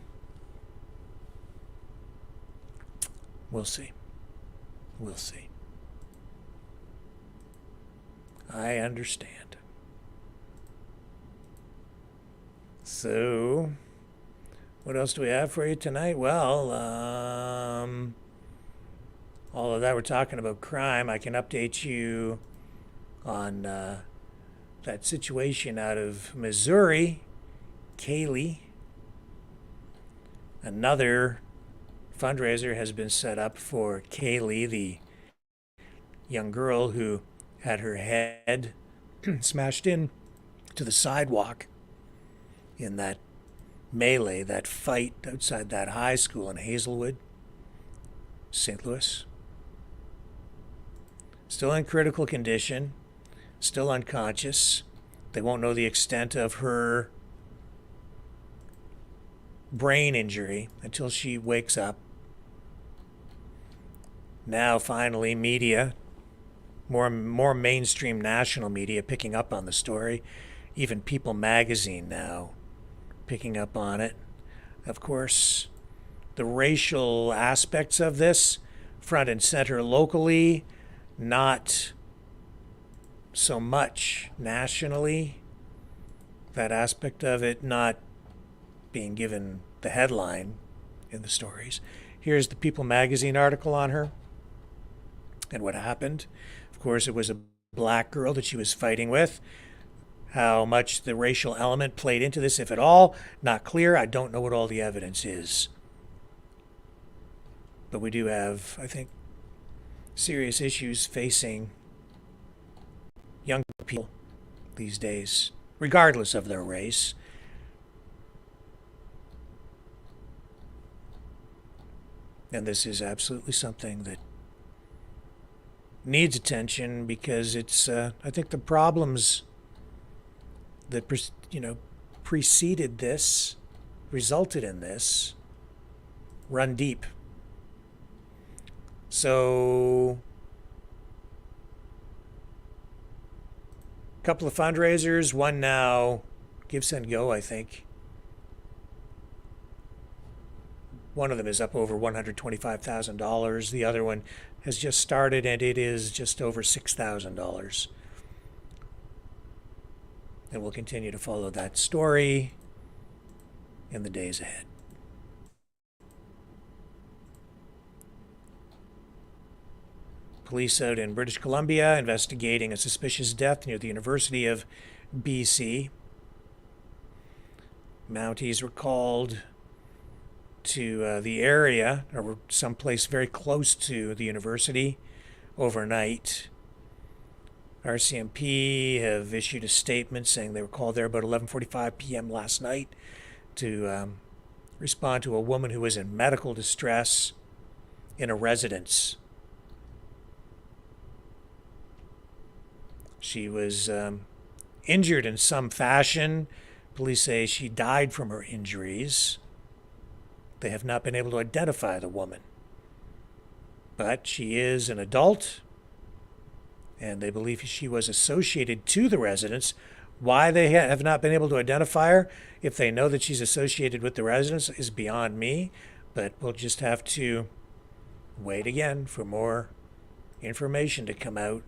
we'll see. We'll see. I understand. So, what else do we have for you tonight? Well, all of that, we're talking about crime. I can update you on that situation out of Missouri. Kaylee. Another fundraiser has been set up for Kaylee, the young girl who had her head smashed in to the sidewalk in that melee, that fight outside that high school in Hazelwood, St. Louis. Still in critical condition, still unconscious. They won't know the extent of her brain injury until she wakes up. Now, finally, media, more mainstream national media picking up on the story. Even People magazine now picking up on it. Of course, the racial aspects of this front and center locally, not so much nationally. That aspect of it not being given the headline in the stories. Here's the People magazine article on her and what happened. Of course, it was a black girl that she was fighting with. How much the racial element played into this, if at all, not clear. I don't know what all the evidence is. But we do have, I think, serious issues facing young people these days, regardless of their race. And this is absolutely something that needs attention because it's, I think the problems that preceded this, resulted in this, run deep. So, a couple of fundraisers, one now, Give, Send, Go, I think. One of them is up over $125,000. The other one has just started, and it is just over $6,000. And we'll continue to follow that story in the days ahead. Police out in British Columbia investigating a suspicious death near the University of BC. Mounties were called to the area, or someplace very close to the university, overnight. RCMP have issued a statement saying they were called there about 11:45 p.m. last night to respond to a woman who was in medical distress in a residence. She was injured in some fashion. Police say she died from her injuries. They have not been able to identify the woman. But she is an adult and they believe she was associated to the residents. Why they have not been able to identify her, if they know that she's associated with the residents, is beyond me, but we'll just have to wait again for more information to come out.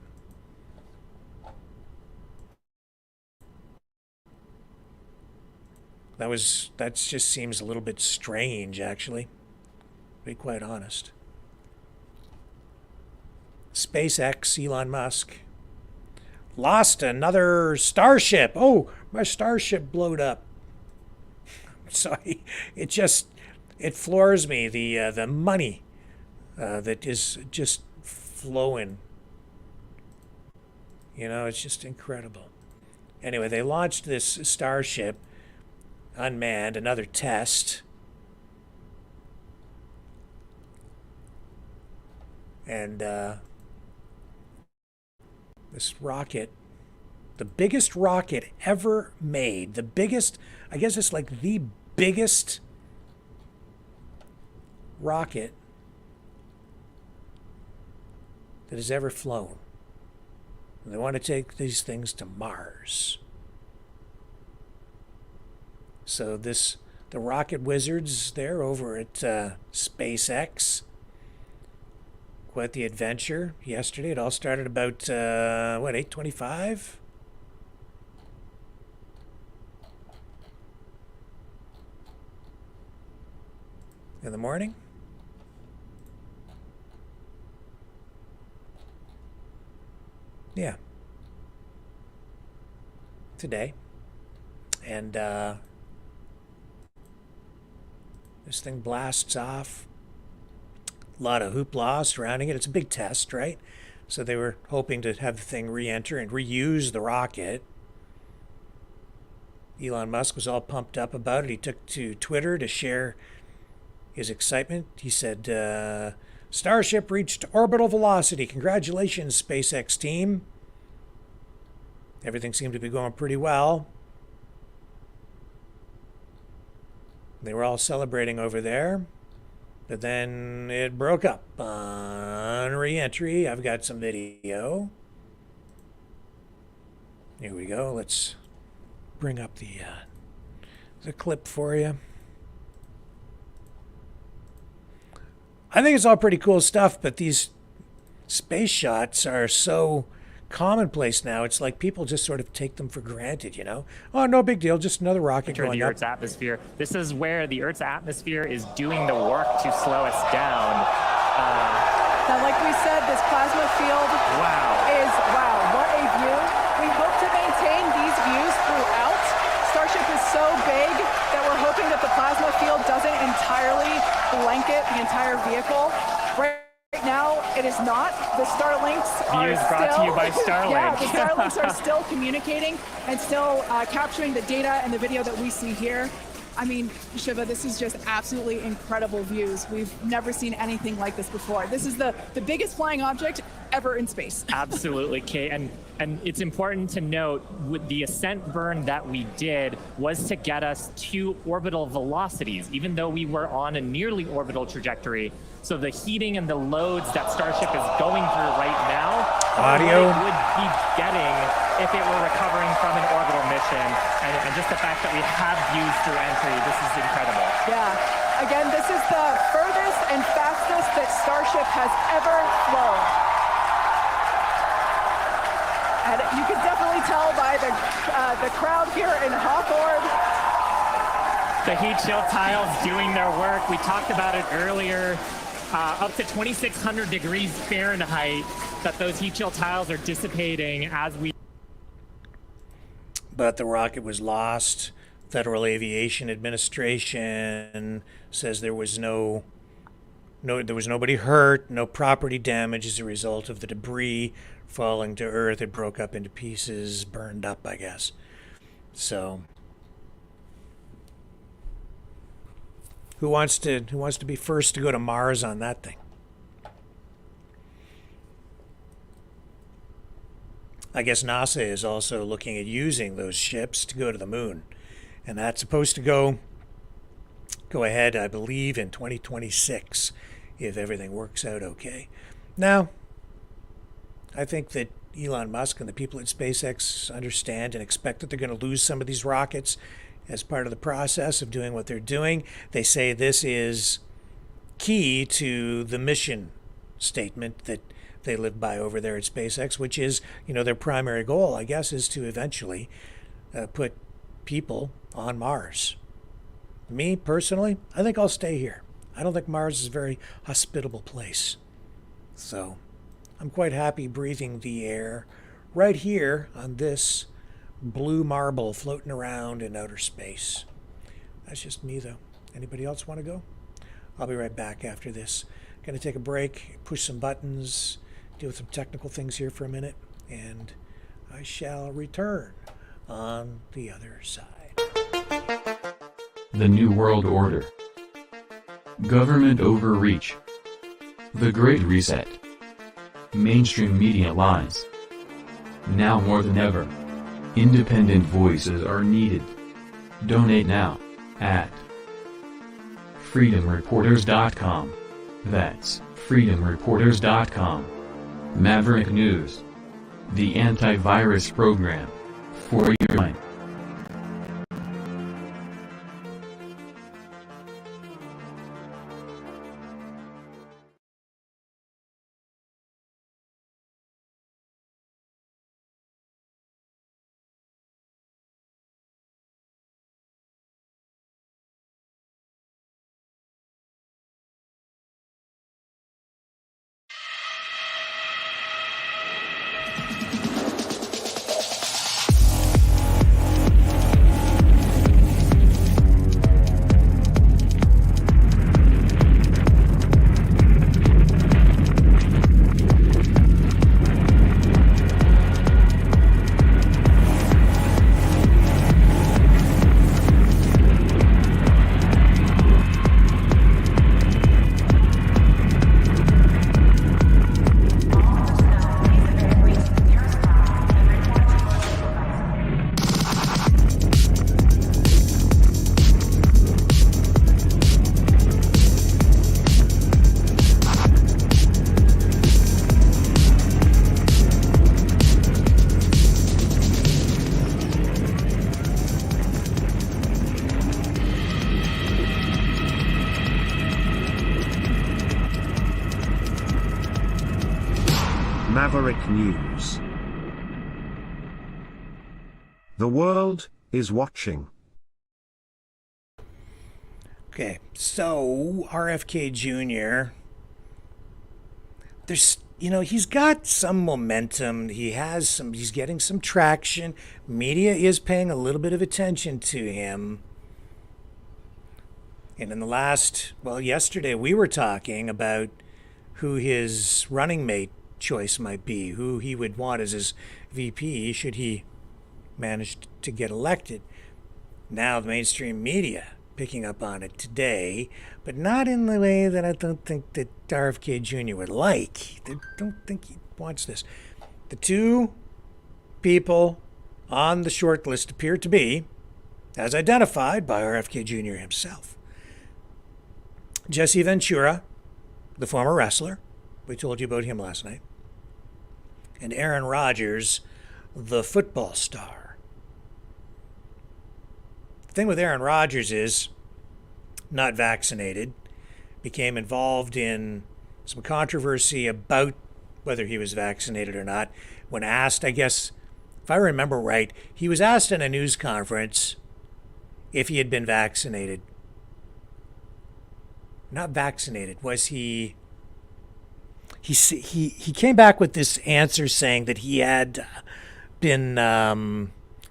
That just seems a little bit strange, actually, to be quite honest. SpaceX, Elon Musk, lost another Starship. Oh, my Starship blowed up. Sorry, it floors me, the money that is just flowing. You know, it's just incredible. Anyway, they launched this Starship, unmanned, another test. And this rocket, the biggest rocket ever made, the biggest, I guess it's like the biggest rocket that has ever flown. They want to take these things to Mars. So the rocket wizards there over at SpaceX, quite the adventure yesterday. It all started about 8:25 in the morning. Yeah, today. And this thing blasts off. A lot of hoopla surrounding it. It's a big test, right? So they were hoping to have the thing re-enter and reuse the rocket. Elon Musk was all pumped up about it. He took to Twitter to share his excitement. He said, Starship reached orbital velocity. Congratulations, SpaceX team. Everything seemed to be going pretty well. They were all celebrating over there. But then it broke up on re-entry. I've got some video. Here we go. Let's bring up the clip for you. I think it's all pretty cool stuff, but these space shots are so commonplace now. It's like people just sort of take them for granted, you know? Oh, no big deal, just another rocket going the up. Earth's atmosphere. This is where the Earth's atmosphere is doing the work to slow us down. Now, like we said, this plasma field wow, what a view. We hope to maintain these views throughout. Starship is so big that we're hoping that the plasma field doesn't entirely blanket the entire vehicle. Right now, it is not. The Starlinks are Views brought to you by Starlink. Yeah, the Starlinks are still communicating and still capturing the data and the video that we see here. I mean, Shiva, this is just absolutely incredible views. We've never seen anything like this before. This is the biggest flying object ever in space. Absolutely, Kate. And it's important to note, with the ascent burn that we did was to get us to orbital velocities, even though we were on a nearly orbital trajectory. So the heating and the loads that Starship is going through right now Audio. it would be getting if it were recovering from an orbital mission. And just the fact that we have views through entry, this is incredible. Yeah. Again, this is the furthest and fastest that Starship has ever flown. And you can definitely tell by the crowd here in Hawthorne. The heat shield tiles doing their work. We talked about it earlier. Up to 2,600 degrees Fahrenheit that those heat shield tiles are dissipating as we... But the rocket was lost. Federal Aviation Administration says there was there was nobody hurt, no property damage as a result of the debris falling to Earth. It broke up into pieces, burned up, I guess. So, who wants to be first to go to Mars on that thing? I guess NASA is also looking at using those ships to go to the moon. And that's supposed to go ahead, I believe, in 2026, if everything works out okay. Now, I think that Elon Musk and the people at SpaceX understand and expect that they're going to lose some of these rockets as part of the process of doing what they're doing. They say this is key to the mission statement that they live by over there at SpaceX, which is, their primary goal, I guess, is to eventually put people on Mars. Me, personally, I think I'll stay here. I don't think Mars is a very hospitable place. So I'm quite happy breathing the air right here on this blue marble floating around in outer space. That's just me, though. Anybody else want to go? I'll be right back after this. Going to take a break, push some buttons, deal with some technical things here for a minute, and I shall return on the other side. The New World Order. Government overreach. The Great Reset. Mainstream media lies. Now more than ever, independent voices are needed. Donate now at freedomreporters.com. That's freedomreporters.com. Maverick News. The antivirus program for your mind. Maverick News. The world is watching. Okay, so RFK Jr., he's got some momentum. He's getting some traction. Media is paying a little bit of attention to him. And in yesterday we were talking about who his running mate choice might be, who he would want as his VP should he manage to get elected. Now the mainstream media picking up on it today, but not in the way that I don't think that RFK Jr. would like. I don't think he wants this. The two people on the short list appear to be, as identified by RFK Jr. himself, Jesse Ventura, the former wrestler. We told you about him last night. And Aaron Rodgers, the football star. The thing with Aaron Rodgers is, not vaccinated, became involved in some controversy about whether he was vaccinated or not. When asked, I guess, if I remember right, he was asked in a news conference if he had been vaccinated. Not vaccinated, was he... He came back with this answer saying that he had been,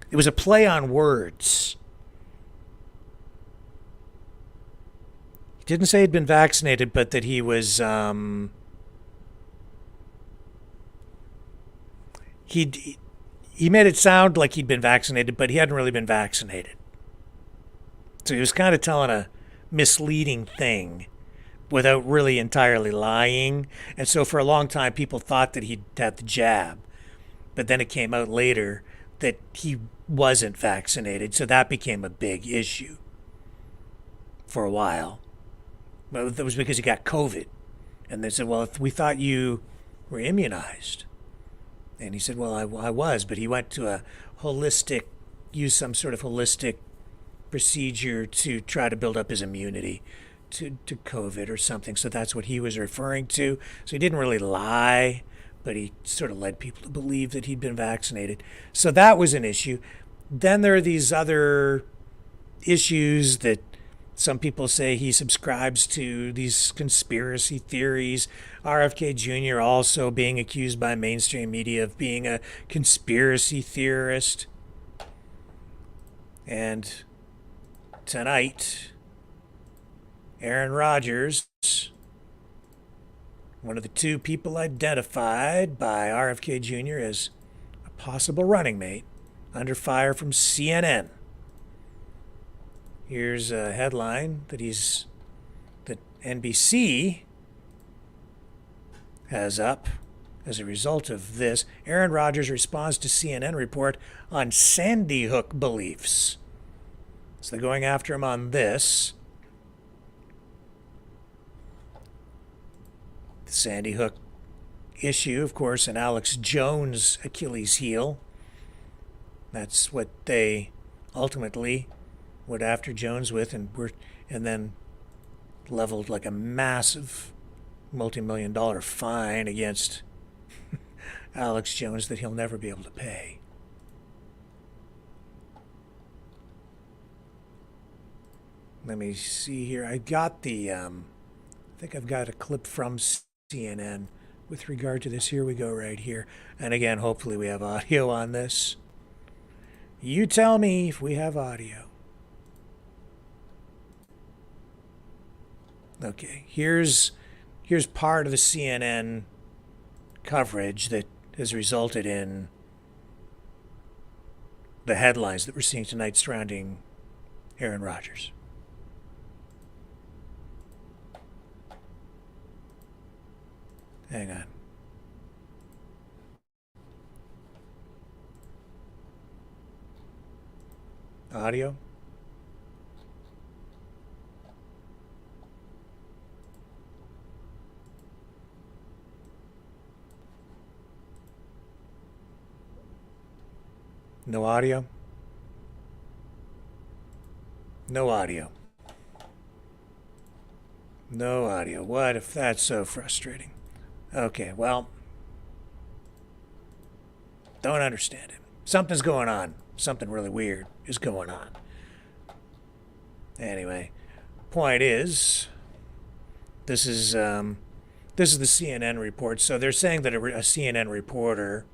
it was a play on words. He didn't say he'd been vaccinated, but that he was, he made it sound like he'd been vaccinated, but he hadn't really been vaccinated. So he was kind of telling a misleading thing without really entirely lying. And so for a long time, people thought that he'd had the jab. But then it came out later that he wasn't vaccinated. So that became a big issue for a while. But it was because he got COVID. And they said, well, if we thought you were immunized. And he said, well, I was, but he went to used some sort of holistic procedure to try to build up his immunity to COVID or something. So that's what he was referring to. So he didn't really lie, but he sort of led people to believe that he'd been vaccinated. So that was an issue. Then there are these other issues that some people say he subscribes to, these conspiracy theories. RFK Jr. also being accused by mainstream media of being a conspiracy theorist. And tonight, Aaron Rodgers, one of the two people identified by RFK Jr. as a possible running mate, under fire from CNN. Here's a headline that NBC has up as a result of this. Aaron Rodgers responds to CNN report on Sandy Hook beliefs. So they're going after him on this. The Sandy Hook issue, of course, and Alex Jones' Achilles heel. That's what they ultimately went after Jones with, and then leveled like a massive multi-million-dollar fine against Alex Jones that he'll never be able to pay. Let me see here. I think I've got a clip from CNN with regard to this. Here we go right here. And again, hopefully we have audio on this. You tell me if we have audio. Okay, here's part of the CNN coverage that has resulted in the headlines that we're seeing tonight surrounding Aaron Rodgers. Hang on. Audio? No audio? No audio. No audio. What if that's so frustrating? Okay, well, don't understand it. Something's going on. Something really weird is going on. Anyway, point is, this is the CNN report. So they're saying that a CNN reporter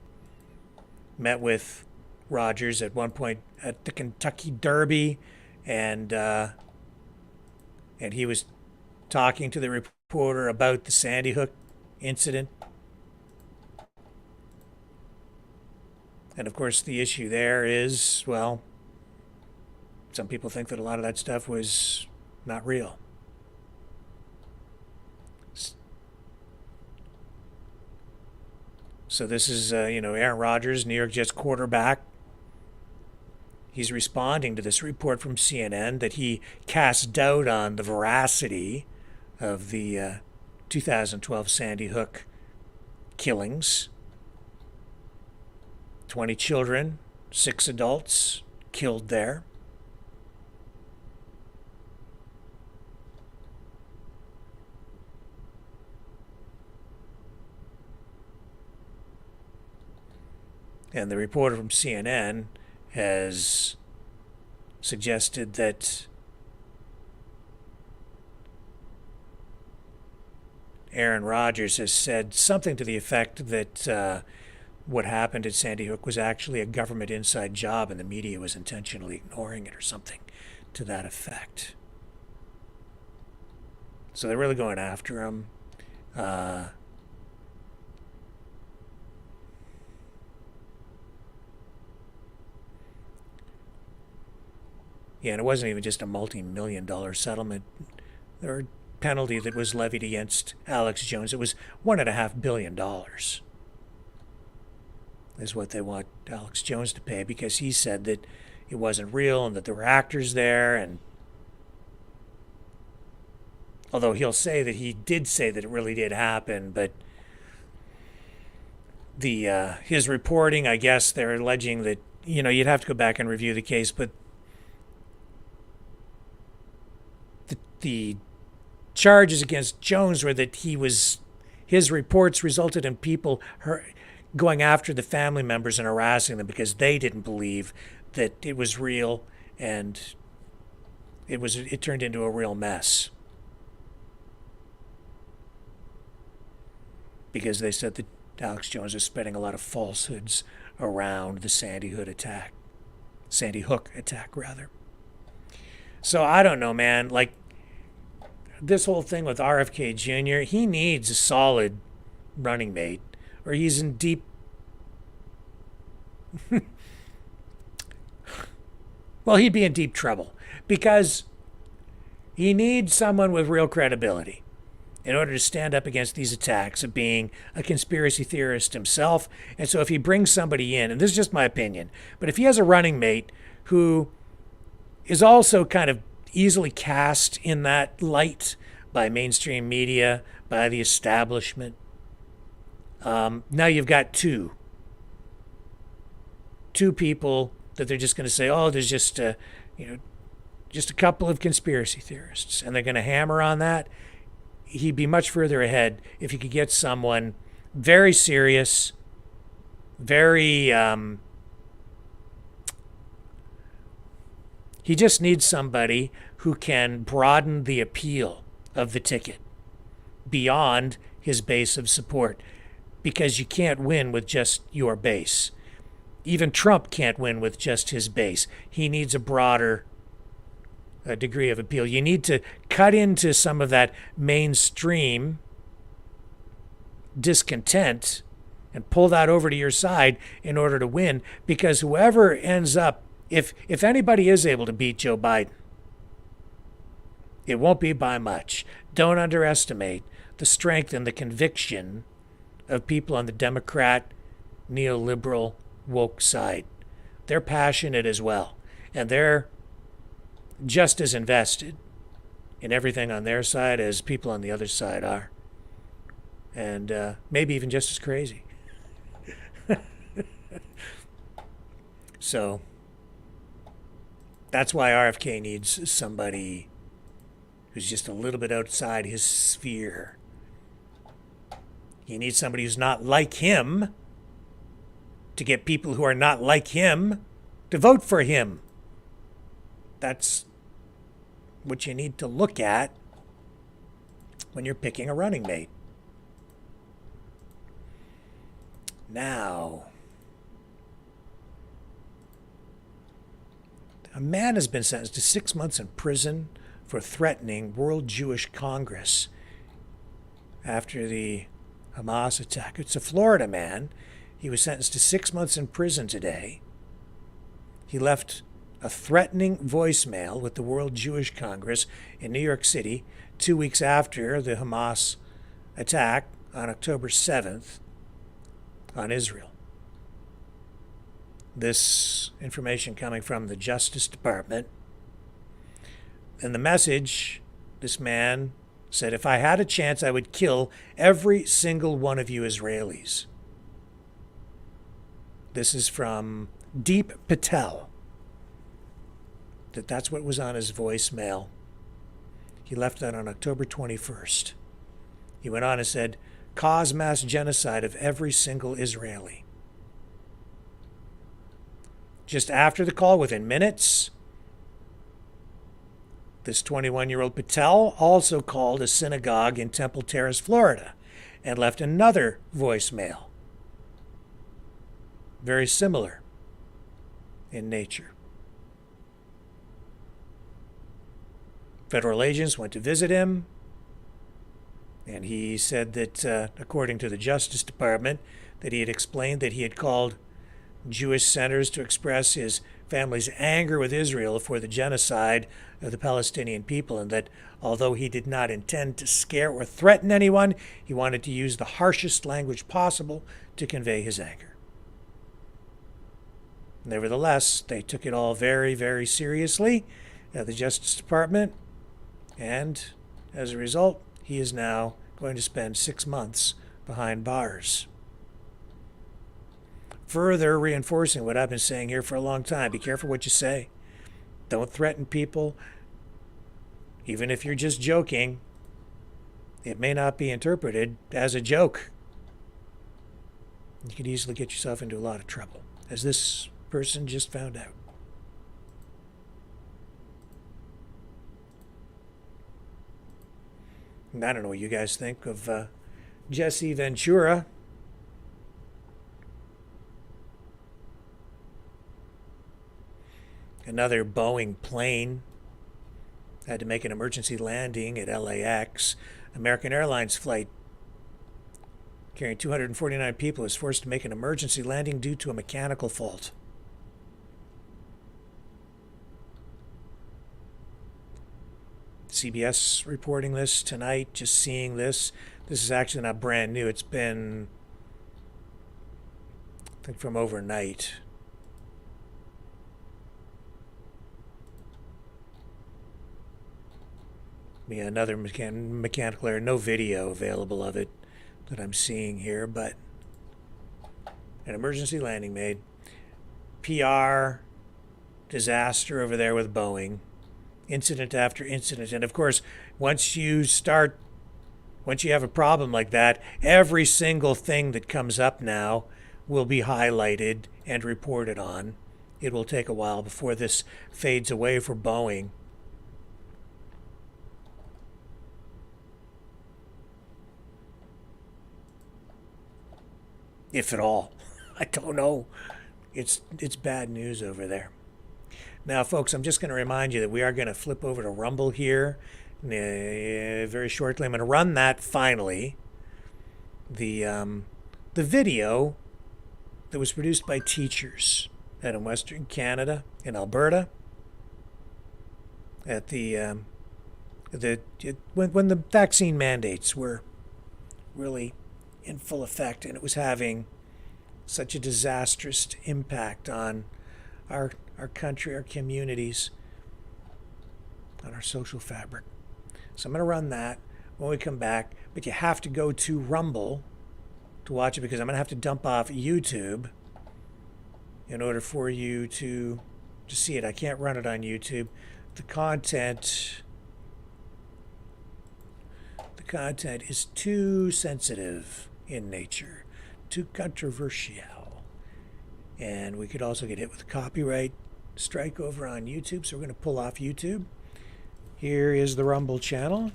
met with Rodgers at one point at the Kentucky Derby, and he was talking to the reporter about the Sandy Hook incident. And of course, the issue there is, well, some people think that a lot of that stuff was not real. So this is, Aaron Rodgers, New York Jets quarterback. He's responding to this report from CNN that he cast doubt on the veracity of the 2012 Sandy Hook killings. 20 children, 6 adults killed there. And the reporter from CNN has suggested that Aaron Rodgers has said something to the effect that what happened at Sandy Hook was actually a government inside job and the media was intentionally ignoring it or something to that effect. So they're really going after him. Yeah, and it wasn't even just a multi-million-dollar settlement or penalty that was levied against Alex Jones. It was $1.5 billion is what they want Alex Jones to pay, because he said that it wasn't real and that there were actors there. And although he'll say that he did say that it really did happen, but his reporting, I guess they're alleging that, you'd have to go back and review the case, but the charges against Jones were that his reports resulted in people going after the family members and harassing them because they didn't believe that it was real, and it turned into a real mess. Because they said that Alex Jones was spreading a lot of falsehoods around the Sandy Hook attack. So I don't know, man. Like, this whole thing with RFK Jr., he needs a solid running mate, or he's in deep... well, he'd be in deep trouble, because he needs someone with real credibility in order to stand up against these attacks of being a conspiracy theorist himself. And so if he brings somebody in, and this is just my opinion, but if he has a running mate who is also kind of easily cast in that light by mainstream media, by the establishment, now you've got two people that they're just going to say, oh, there's just a couple of conspiracy theorists, and they're going to hammer on that. He'd be much further ahead if he could get someone very serious, very... he just needs somebody who can broaden the appeal of the ticket beyond his base of support, because you can't win with just your base. Even Trump can't win with just his base. He needs a broader degree of appeal. You need to cut into some of that mainstream discontent and pull that over to your side in order to win, because whoever ends up, if anybody is able to beat Joe Biden, it won't be by much. Don't underestimate the strength and the conviction of people on the Democrat, neoliberal, woke side. They're passionate as well, and they're just as invested in everything on their side as people on the other side are, and maybe even just as crazy. So that's why RFK needs somebody who's just a little bit outside his sphere. He needs somebody who's not like him to get people who are not like him to vote for him. That's what you need to look at when you're picking a running mate. Now, a man has been sentenced to 6 months in prison for threatening World Jewish Congress after the Hamas attack. It's a Florida man. He was sentenced to 6 months in prison today. He left a threatening voicemail with the World Jewish Congress in New York City 2 weeks after the Hamas attack on October 7th on Israel. This information coming from the Justice Department. In the message, this man said, "If I had a chance, I would kill every single one of you Israelis." This is from Deep Patel. That's what was on his voicemail. He left that on October 21st. He went on and said, "Cause mass genocide of every single Israeli." Just after the call, within minutes, this 21-year-old Patel also called a synagogue in Temple Terrace, Florida, and left another voicemail. Very similar in nature. Federal agents went to visit him, and he said that, according to the Justice Department, that he had explained that he had called Jewish centers to express his family's anger with Israel for the genocide of the Palestinian people, and that although he did not intend to scare or threaten anyone, he wanted to use the harshest language possible to convey his anger. Nevertheless, they took it all very, very seriously at the Justice Department, and as a result, he is now going to spend 6 months behind bars. further reinforcing what I've been saying here for a long time. Be careful what you say. Don't threaten people. Even if you're just joking, it may not be interpreted as a joke. You could easily get yourself into a lot of trouble, as this person just found out. And I don't know what you guys think of Jesse Ventura. Another Boeing plane had to make an emergency landing at LAX. American Airlines flight carrying 249 people was forced to make an emergency landing due to a mechanical fault. CBS reporting this tonight, just seeing this. This is actually not brand new. It's been, I think, from overnight. Yeah, another mechanical error. No video available of it that I'm seeing here, but an emergency landing made. PR disaster over there with Boeing. Incident after incident. And of course, once you have a problem like that, every single thing that comes up now will be highlighted and reported on. It will take a while before this fades away for Boeing. If at all. I don't know. It's bad news over there. Now, folks, I'm just going to remind you that we are going to flip over to Rumble here very shortly. I'm going to run that finally. The video that was produced by teachers out in Western Canada, in Alberta, at when the vaccine mandates were really in full effect, and it was having such a disastrous impact on our country, our communities, on our social fabric. So I'm going to run that when we come back, but you have to go to Rumble to watch it, because I'm going to have to dump off YouTube in order for you to see it. I can't run it on YouTube. The content is too sensitive in nature, too controversial, and we could also get hit with a copyright strike over on YouTube, so we're going to pull off YouTube. Here is the Rumble channel.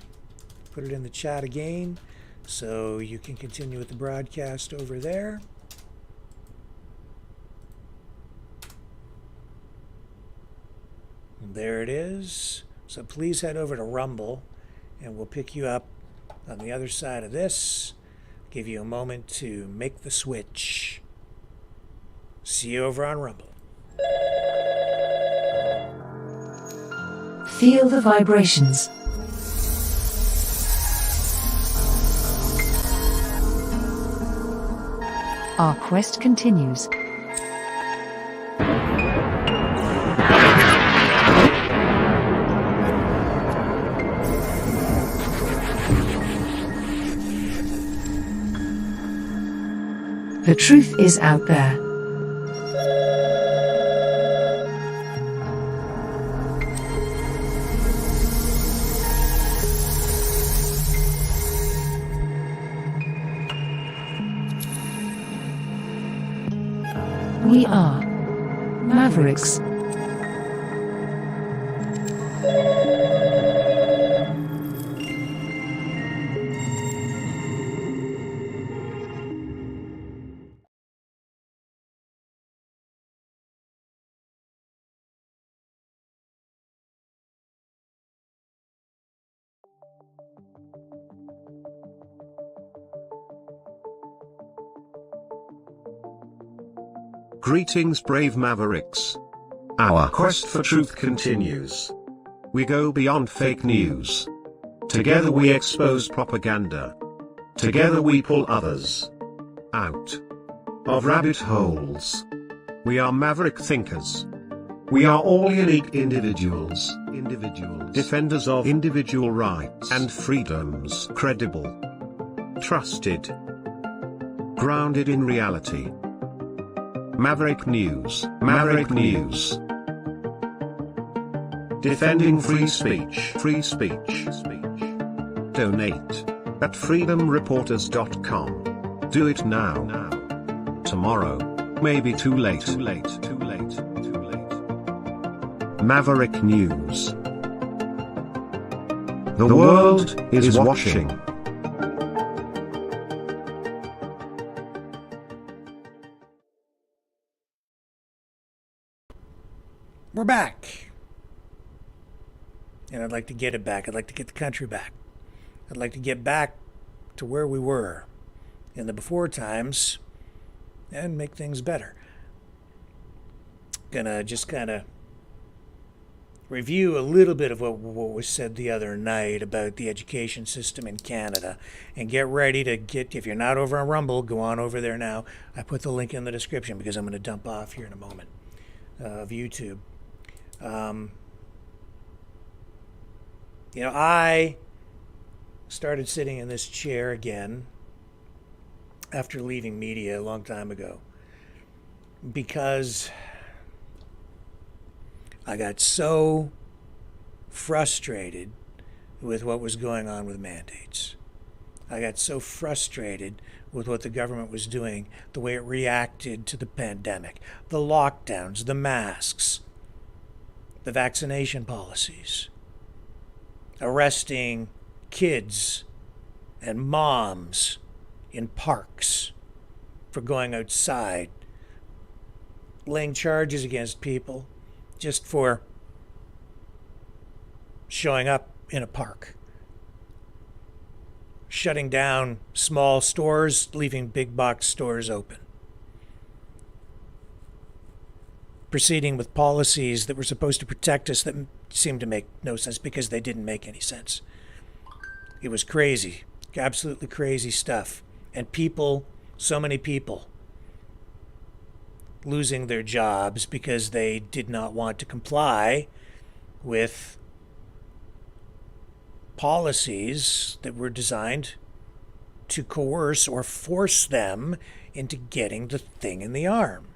Put it in the chat again so you can continue with the broadcast over there. And there it is. So please head over to Rumble and we'll pick you up on the other side of this. Give you a moment to make the switch. See you over on Rumble. Feel the vibrations. Our quest continues. The truth is out there. We are Mavericks. Greetings, brave Mavericks. Our quest for truth continues. We go beyond fake news. Together we expose propaganda. Together we pull others out of rabbit holes. We are maverick thinkers. We are all unique individuals, defenders of individual rights and freedoms, credible, trusted, grounded in reality. Maverick News. Maverick News. Defending free speech. Free speech. Donate at freedomreporters.com. Do it now. Tomorrow may be too late. Too late. Too late. Too late. Maverick News. The world is watching. We're back. And I'd like to get it back. I'd like to get the country back. I'd like to get back to where we were in the before times and make things better. Gonna just kind of review a little bit of what was said the other night about the education system in Canada, and get ready to get, if you're not over on Rumble, go on over there now. I put the link in the description because I'm going to dump off here in a moment of YouTube. I started sitting in this chair again after leaving media a long time ago because I got so frustrated with what was going on with mandates. I got so frustrated with what the government was doing, the way it reacted to the pandemic, the lockdowns, the masks, the vaccination policies, arresting kids and moms in parks for going outside, laying charges against people just for showing up in a park, shutting down small stores, leaving big box stores open, proceeding with policies that were supposed to protect us that seemed to make no sense because they didn't make any sense. It was crazy, absolutely crazy stuff. And people, so many people, losing their jobs because they did not want to comply with policies that were designed to coerce or force them into getting the thing in the arm.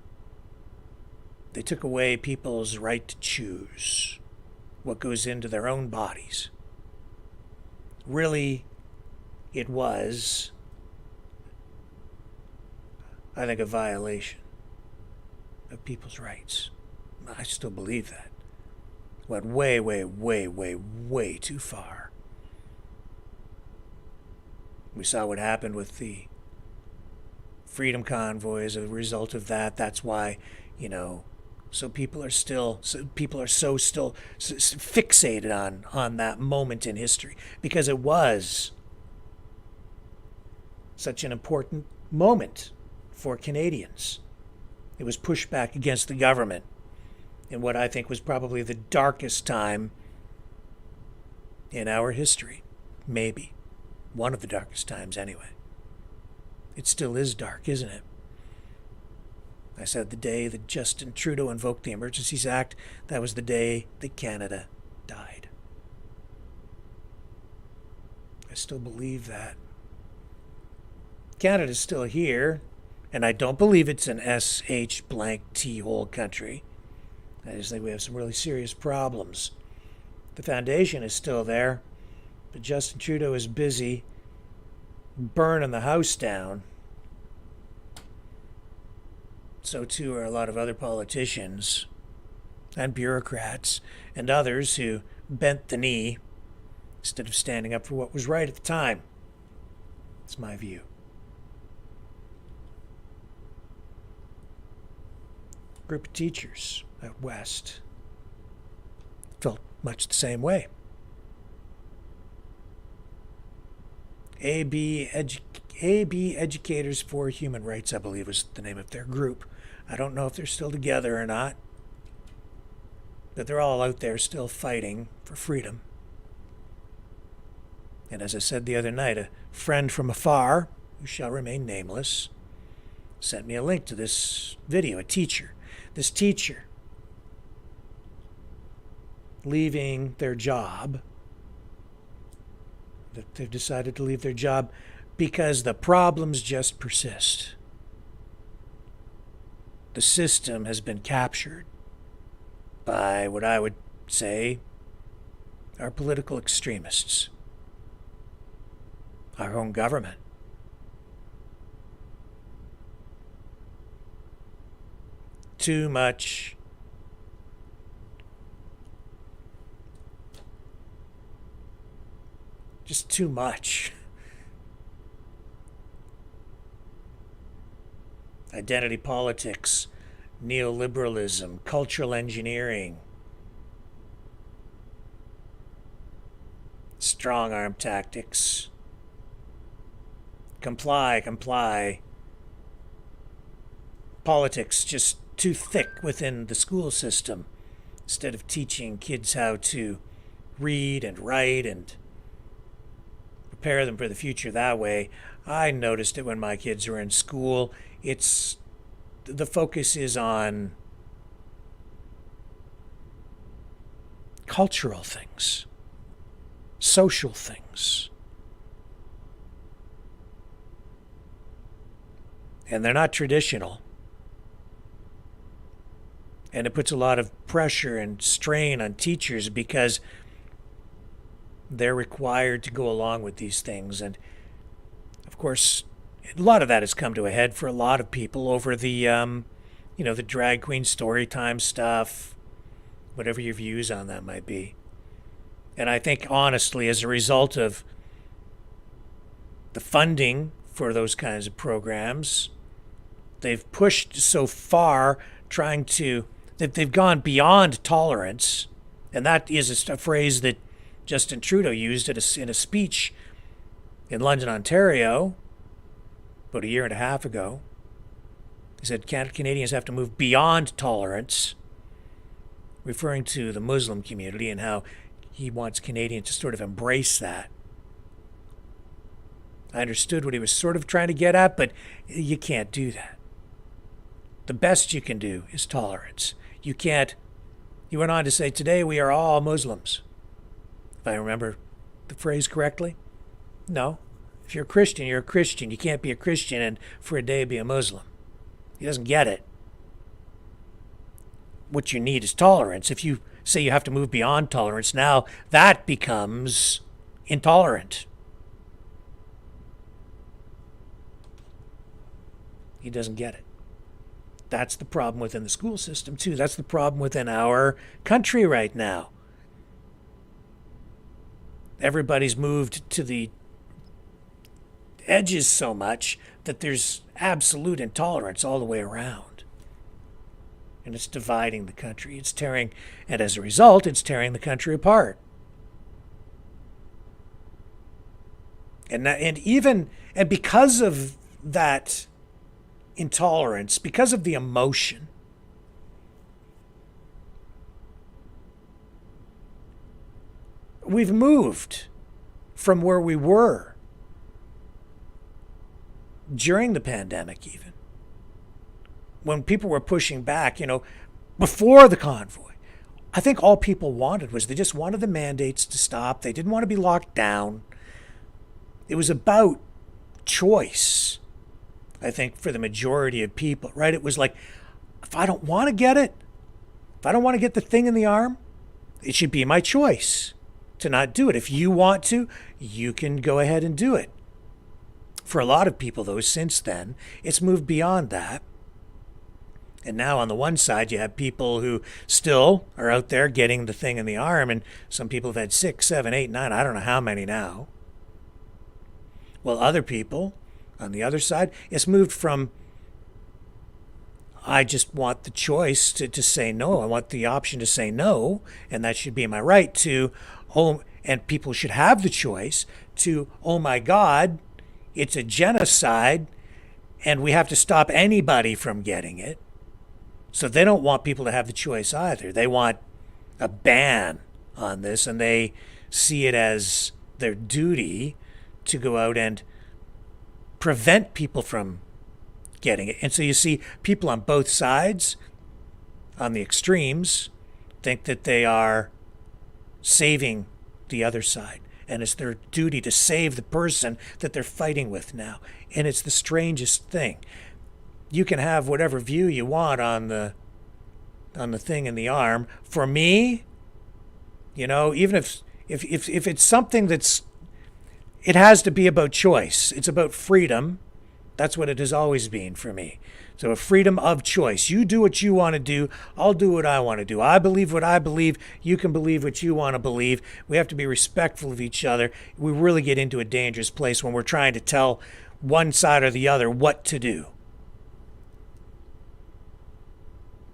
They took away people's right to choose what goes into their own bodies. Really, it was, I think, a violation of people's rights. I still believe that. Went way, way, way, way, way too far. We saw what happened with the freedom convoys as a result of that. That's why, so people are still fixated on that moment in history, because it was such an important moment for Canadians. It was pushback against the government in what I think was probably the darkest time in our history. Maybe. One of the darkest times, anyway. It still is dark, isn't it? I said the day that Justin Trudeau invoked the Emergencies Act, that was the day that Canada died. I still believe that. Canada's still here, and I don't believe it's an SH blank T hole country. I just think we have some really serious problems. The foundation is still there, but Justin Trudeau is busy burning the house down. So too are a lot of other politicians and bureaucrats and others who bent the knee instead of standing up for what was right at the time. It's my view. Group of teachers out west felt much the same way. AB Educators for Human Rights, I believe, was the name of their group. I don't know if they're still together or not, but they're all out there still fighting for freedom. And as I said the other night, a friend from afar, who shall remain nameless, sent me a link to this video, a teacher. This teacher leaving their job, that they've decided to leave their job because the problems just persist. the system has been captured by what I would say are political extremists, our own government. Too much just too much. Identity politics, neoliberalism, cultural engineering, strong arm tactics, comply. Politics just too thick within the school system. Instead of teaching kids how to read and write and prepare them for the future that way. I noticed it when my kids were in school. The focus is on cultural things, social things. And they're not traditional. And it puts a lot of pressure and strain on teachers because they're required to go along with these things. And of course, a lot of that has come to a head for a lot of people over the, the drag queen story time stuff, whatever your views on that might be. And I think, honestly, as a result of the funding for those kinds of programs, they've pushed so far that they've gone beyond tolerance. And that is a phrase that Justin Trudeau used in a speech in London, Ontario, about a year and a half ago. He said Canadians have to move beyond tolerance, referring to the Muslim community and how he wants Canadians to sort of embrace that. I understood what he was sort of trying to get at, but you can't do that. The best you can do is tolerance. He went on to say, today we are all Muslims. If I remember the phrase correctly. No. If you're a Christian, you're a Christian. You can't be a Christian and for a day be a Muslim. He doesn't get it. What you need is tolerance. If you say you have to move beyond tolerance, now that becomes intolerant. He doesn't get it. That's the problem within the school system, too. That's the problem within our country right now. Everybody's moved to the edges so much that there's absolute intolerance all the way around. And it's dividing the country. And as a result, it's tearing the country apart. And because of that intolerance, because of the emotion, we've moved from where we were during the pandemic, even when people were pushing back, before the convoy. I think all people wanted was they just wanted the mandates to stop. They didn't want to be locked down. It was about choice, I think, for the majority of people, right? It was like, if I don't want to get it, if I don't want to get the thing in the arm, it should be my choice to not do it. If you want to, you can go ahead and do it. For a lot of people, though, since then, it's moved beyond that. And now on the one side, you have people who still are out there getting the thing in the arm, and some people have had 6, 7, 8, 9, I don't know how many now. Well, other people, on the other side, it's moved from, I just want the choice to say no. I want the option to say no, and that should be my right, to, and people should have the choice to, oh my God, it's a genocide, and we have to stop anybody from getting it. So they don't want people to have the choice either. They want a ban on this, and they see it as their duty to go out and prevent people from getting it. And so you see people on both sides, on the extremes, think that they are saving the other side. And it's their duty to save the person that they're fighting with now. And it's the strangest thing. you can have whatever view you want on the thing in the arm. For me, even if it's something that's, it has to be about choice. It's about freedom. That's what it has always been for me. So a freedom of choice. You do what you want to do. I'll do what I want to do. I believe what I believe. You can believe what you want to believe. We have to be respectful of each other. We really get into a dangerous place when we're trying to tell one side or the other what to do.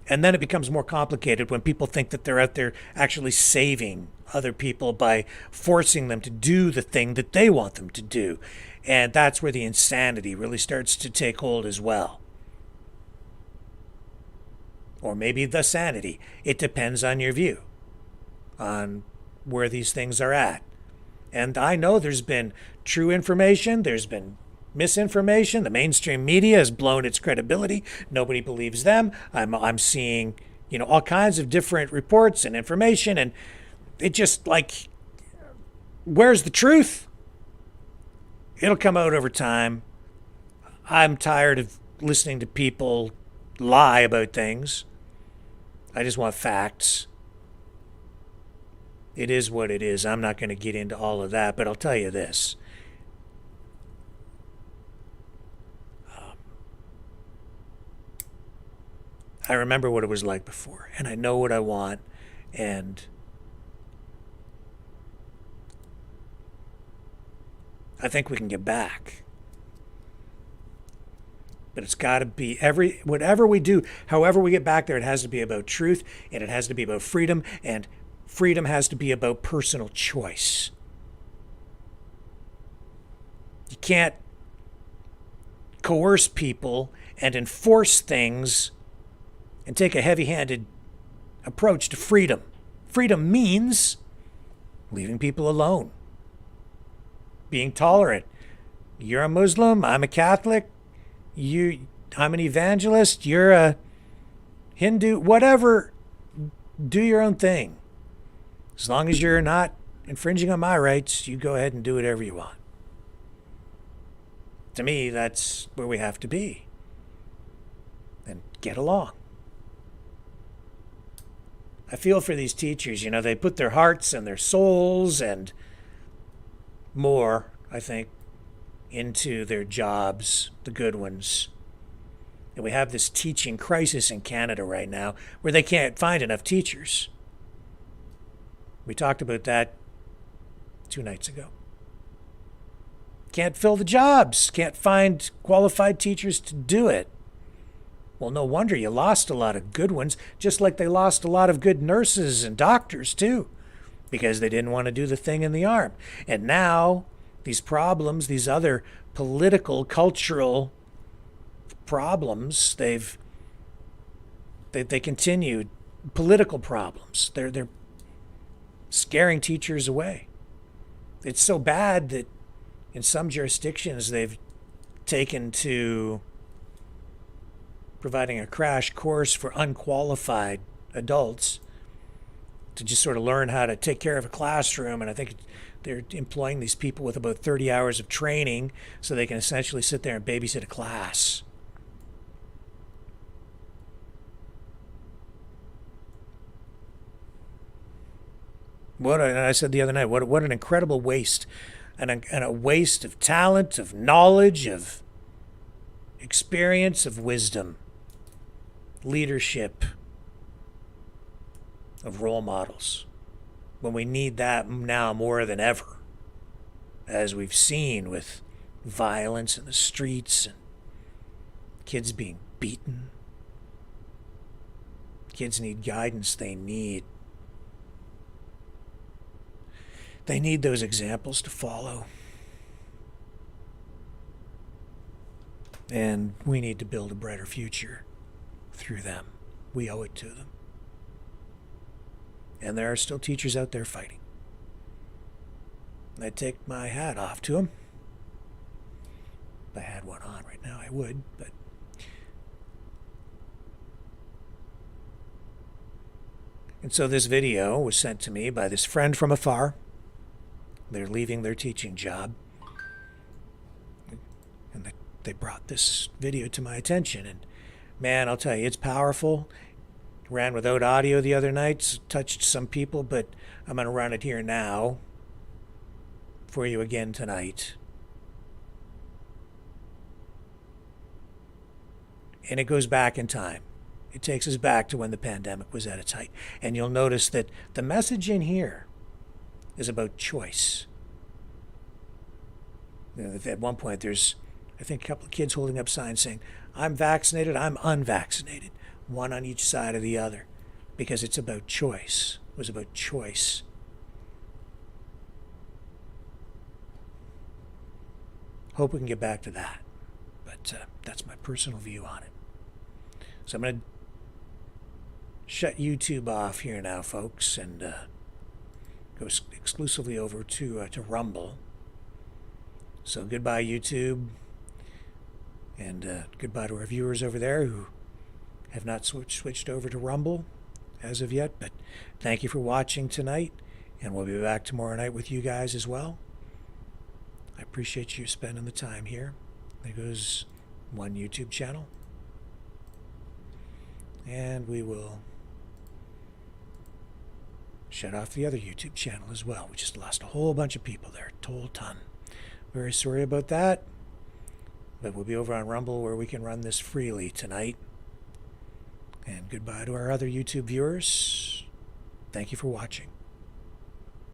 And then it becomes more complicated when people think that they're out there actually saving other people by forcing them to do the thing that they want them to do. And that's where the insanity really starts to take hold as well. Or maybe the sanity. It depends on your view, on where these things are at. And I know there's been true information, there's been misinformation. The mainstream media has blown its credibility. Nobody believes them. I'm seeing, all kinds of different reports and information, and it just like, where's the truth? It'll come out over time. I'm tired of listening to people lie about things. I just want facts. It is what it is. I'm not going to get into all of that, but I'll tell you this. I remember what it was like before, and I know what I want, and I think we can get back. But it's got to be whatever we do, however we get back there, it has to be about truth, and it has to be about freedom, and freedom has to be about personal choice. You can't coerce people and enforce things and take a heavy-handed approach to freedom. Freedom means leaving people alone, being tolerant. You're a Muslim, I'm a Catholic, I'm an evangelist, you're a Hindu, whatever, do your own thing. As long as you're not infringing on my rights, you go ahead and do whatever you want. To me, that's where we have to be. And get along. I feel for these teachers, they put their hearts and their souls and more, I think, into their jobs, the good ones. And we have this teaching crisis in Canada right now where they can't find enough teachers. We talked about that 2 nights ago. Can't fill the jobs, can't find qualified teachers to do it. Well, no wonder you lost a lot of good ones, just like they lost a lot of good nurses and doctors too, because they didn't want to do the thing in the arm. And now these problems, these other political, cultural problems, they continued. Political problems. They're scaring teachers away. It's so bad that in some jurisdictions they've taken to providing a crash course for unqualified adults to just sort of learn how to take care of a classroom. And I think they're employing these people with about 30 hours of training so they can essentially sit there and babysit a class. I said the other night, what an incredible waste. And a waste of talent, of knowledge, of experience, of wisdom, leadership, of role models, when we need that now more than ever, as we've seen with violence in the streets and kids being beaten. Kids need guidance. They need those examples to follow. And we need to build a brighter future through them. We owe it to them. And there are still teachers out there fighting. I take my hat off to them. If I had one on right now, I would, but and so this video was sent to me by this friend from afar. They're leaving their teaching job. And the they brought this video to my attention, and man, I'll tell you, it's powerful. Ran without audio the other night, touched some people, but I'm going to run it here now for you again tonight. And it goes back in time. It takes us back to when the pandemic was at its height. And you'll notice that the message in here is about choice. At one point, there's, I think, a couple of kids holding up signs saying, I'm vaccinated, I'm unvaccinated. One on each side of the other, because it's about choice. It was about choice. Hope we can get back to that, but that's my personal view on it. So I'm going to shut YouTube off here now, folks, and go exclusively over to Rumble. So goodbye, YouTube, and goodbye to our viewers over there who have not switched over to Rumble as of yet, but thank you for watching tonight, and we'll be back tomorrow night with you guys as well. I appreciate you spending the time here. There goes one YouTube channel, and we will shut off the other YouTube channel as well. We just lost a whole bunch of people there, a whole ton. Very sorry about that, but we'll be over on Rumble where we can run this freely tonight. And goodbye to our other YouTube viewers. Thank you for watching.